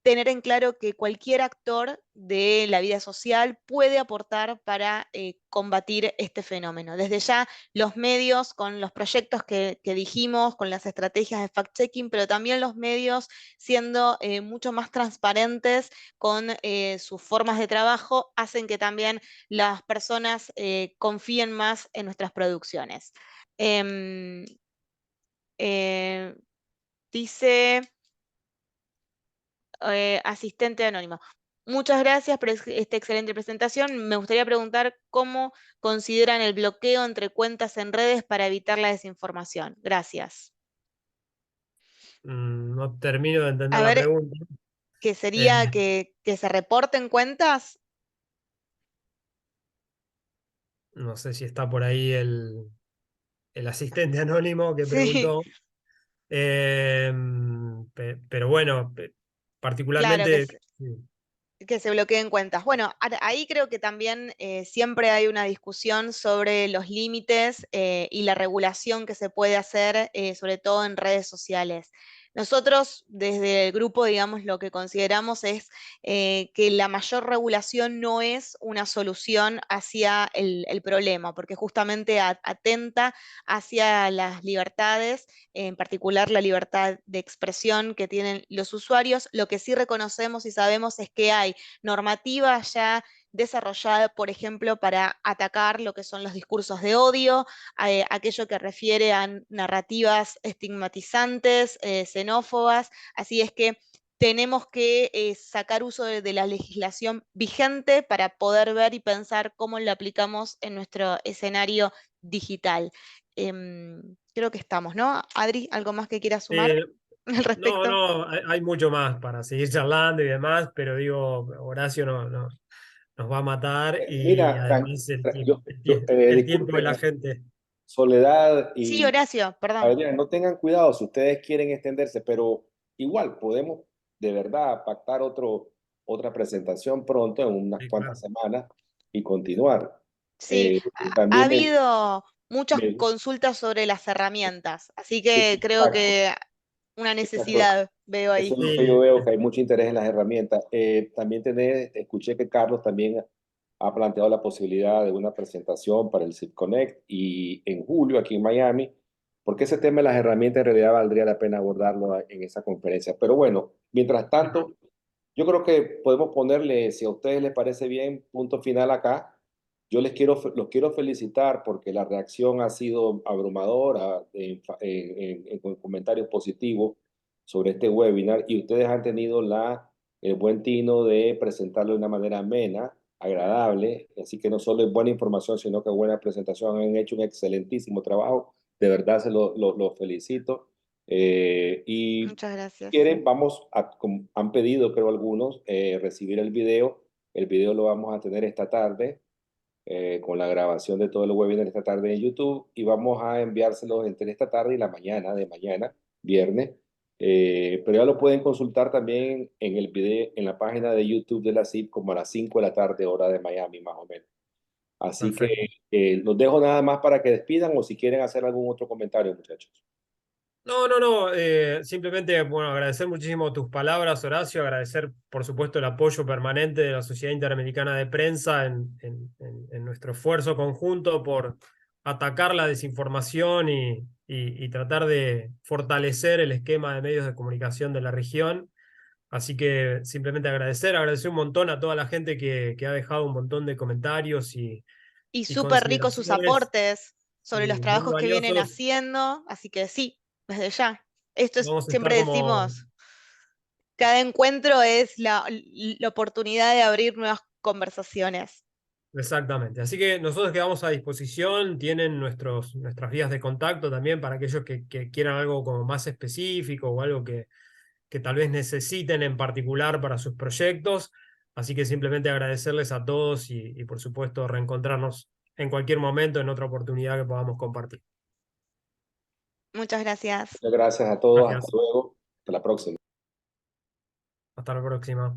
Speaker 4: tener en claro que cualquier actor de la vida social puede aportar para combatir este fenómeno. Desde ya los medios con los proyectos que dijimos, con las estrategias de fact-checking, pero también los medios siendo mucho más transparentes con sus formas de trabajo, hacen que también las personas confíen más en nuestras producciones. Em, eh, dice asistente anónimo. Muchas gracias por esta excelente presentación. Me gustaría preguntar cómo consideran el bloqueo entre cuentas en redes para evitar la desinformación. Gracias.
Speaker 3: No termino de entender
Speaker 4: A
Speaker 3: la
Speaker 4: ver,
Speaker 3: pregunta.
Speaker 4: ¿qué sería que se reporten cuentas?
Speaker 3: No sé si está por ahí el asistente anónimo que
Speaker 4: Sí,
Speaker 3: preguntó. Pero bueno,
Speaker 4: claro
Speaker 3: particularmente, sí,
Speaker 4: que se bloqueen cuentas. Bueno, ahí creo que también siempre hay una discusión sobre los límites y la regulación que se puede hacer, sobre todo en redes sociales. Nosotros desde el grupo, digamos, lo que consideramos es que la mayor regulación no es una solución hacia el problema, porque justamente atenta hacia las libertades, en particular la libertad de expresión que tienen los usuarios. Lo que sí reconocemos y sabemos es que hay normativa ya desarrollada, por ejemplo, para atacar lo que son los discursos de odio, aquello que refiere a narrativas estigmatizantes, xenófobas. Así es que tenemos que sacar uso de la legislación vigente para poder ver y pensar cómo lo aplicamos en nuestro escenario digital. Creo que estamos, ¿no? Adri, ¿algo más que quieras sumar
Speaker 3: Eh,
Speaker 4: al
Speaker 3: no,
Speaker 4: respecto?
Speaker 3: no, hay mucho más para seguir charlando y demás, pero digo, Horacio nos va a matar y
Speaker 1: Mira,
Speaker 3: además el tiempo de la
Speaker 1: disculpen,
Speaker 3: gente.
Speaker 1: Soledad
Speaker 4: Sí,
Speaker 1: y
Speaker 4: Horacio, perdón.
Speaker 1: Adrián, no tengan cuidado si ustedes quieren extenderse, pero igual podemos de verdad pactar otra presentación pronto, en unas
Speaker 3: Sí,
Speaker 1: cuantas
Speaker 3: claro.
Speaker 1: semanas, y continuar.
Speaker 4: Sí,
Speaker 1: Eh,
Speaker 4: ha
Speaker 1: también
Speaker 4: habido muchas
Speaker 1: me-
Speaker 4: consultas sobre las herramientas, así que creo
Speaker 1: exacto,
Speaker 4: que una
Speaker 1: exacto.
Speaker 4: necesidad veo
Speaker 1: Eso
Speaker 4: ahí.
Speaker 1: es lo que yo
Speaker 3: Sí,
Speaker 1: veo, que hay mucho interés en las herramientas. También escuché que Carlos también ha planteado la posibilidad de una presentación para el SIP Connect y en julio aquí en Miami, porque ese tema de las herramientas en realidad valdría la pena abordarlo en esa conferencia. Pero bueno, mientras tanto, yo creo que podemos ponerle, si a ustedes les parece bien, punto final acá. Yo los quiero felicitar porque la reacción ha sido abrumadora en comentarios positivos sobre este webinar y ustedes han tenido el buen tino de presentarlo de una manera amena, agradable. Así que no solo es buena información, sino que buena presentación. Han hecho un excelentísimo trabajo. De verdad se lo felicito. Y
Speaker 4: Muchas gracias.
Speaker 1: quieren, como han pedido, creo algunos, recibir el video. El video lo vamos a tener esta tarde, con la grabación de todo el webinar esta tarde en YouTube, y vamos a enviárselos entre esta tarde y la mañana de mañana, viernes. Pero ya lo pueden consultar también en el video, en la página de YouTube de la CIP, como a las 5 de la tarde, hora de Miami, más o menos. Así que
Speaker 3: perfecto.
Speaker 1: los dejo nada más para que despidan o si quieren hacer algún otro comentario, muchachos.
Speaker 3: No, simplemente, bueno, agradecer muchísimo tus palabras, Horacio, agradecer, por supuesto, el apoyo permanente de la Sociedad Interamericana de Prensa en nuestro esfuerzo conjunto por atacar la desinformación y tratar de fortalecer el esquema de medios de comunicación de la región. Así que simplemente agradecer un montón a toda la gente que ha dejado un montón de comentarios
Speaker 4: Y
Speaker 3: y
Speaker 4: súper ricos sus
Speaker 3: consideraciones
Speaker 4: aportes sobre los
Speaker 3: muy
Speaker 4: trabajos que vienen
Speaker 3: valiosos.
Speaker 4: haciendo, así que sí, desde ya. Esto es,
Speaker 3: Vamos a estar
Speaker 4: siempre
Speaker 3: como
Speaker 4: decimos, cada encuentro es la oportunidad de abrir nuevas conversaciones.
Speaker 3: Exactamente. Así que nosotros quedamos a disposición, tienen nuestras vías de contacto también para aquellos que quieran algo como más específico o algo que tal vez necesiten en particular para sus proyectos. Así que simplemente agradecerles a todos y por supuesto reencontrarnos en cualquier momento, en otra oportunidad que podamos compartir.
Speaker 4: Muchas gracias.
Speaker 1: Muchas gracias a todos. Hasta
Speaker 3: Gracias.
Speaker 1: luego. Hasta la próxima.
Speaker 3: Hasta la próxima.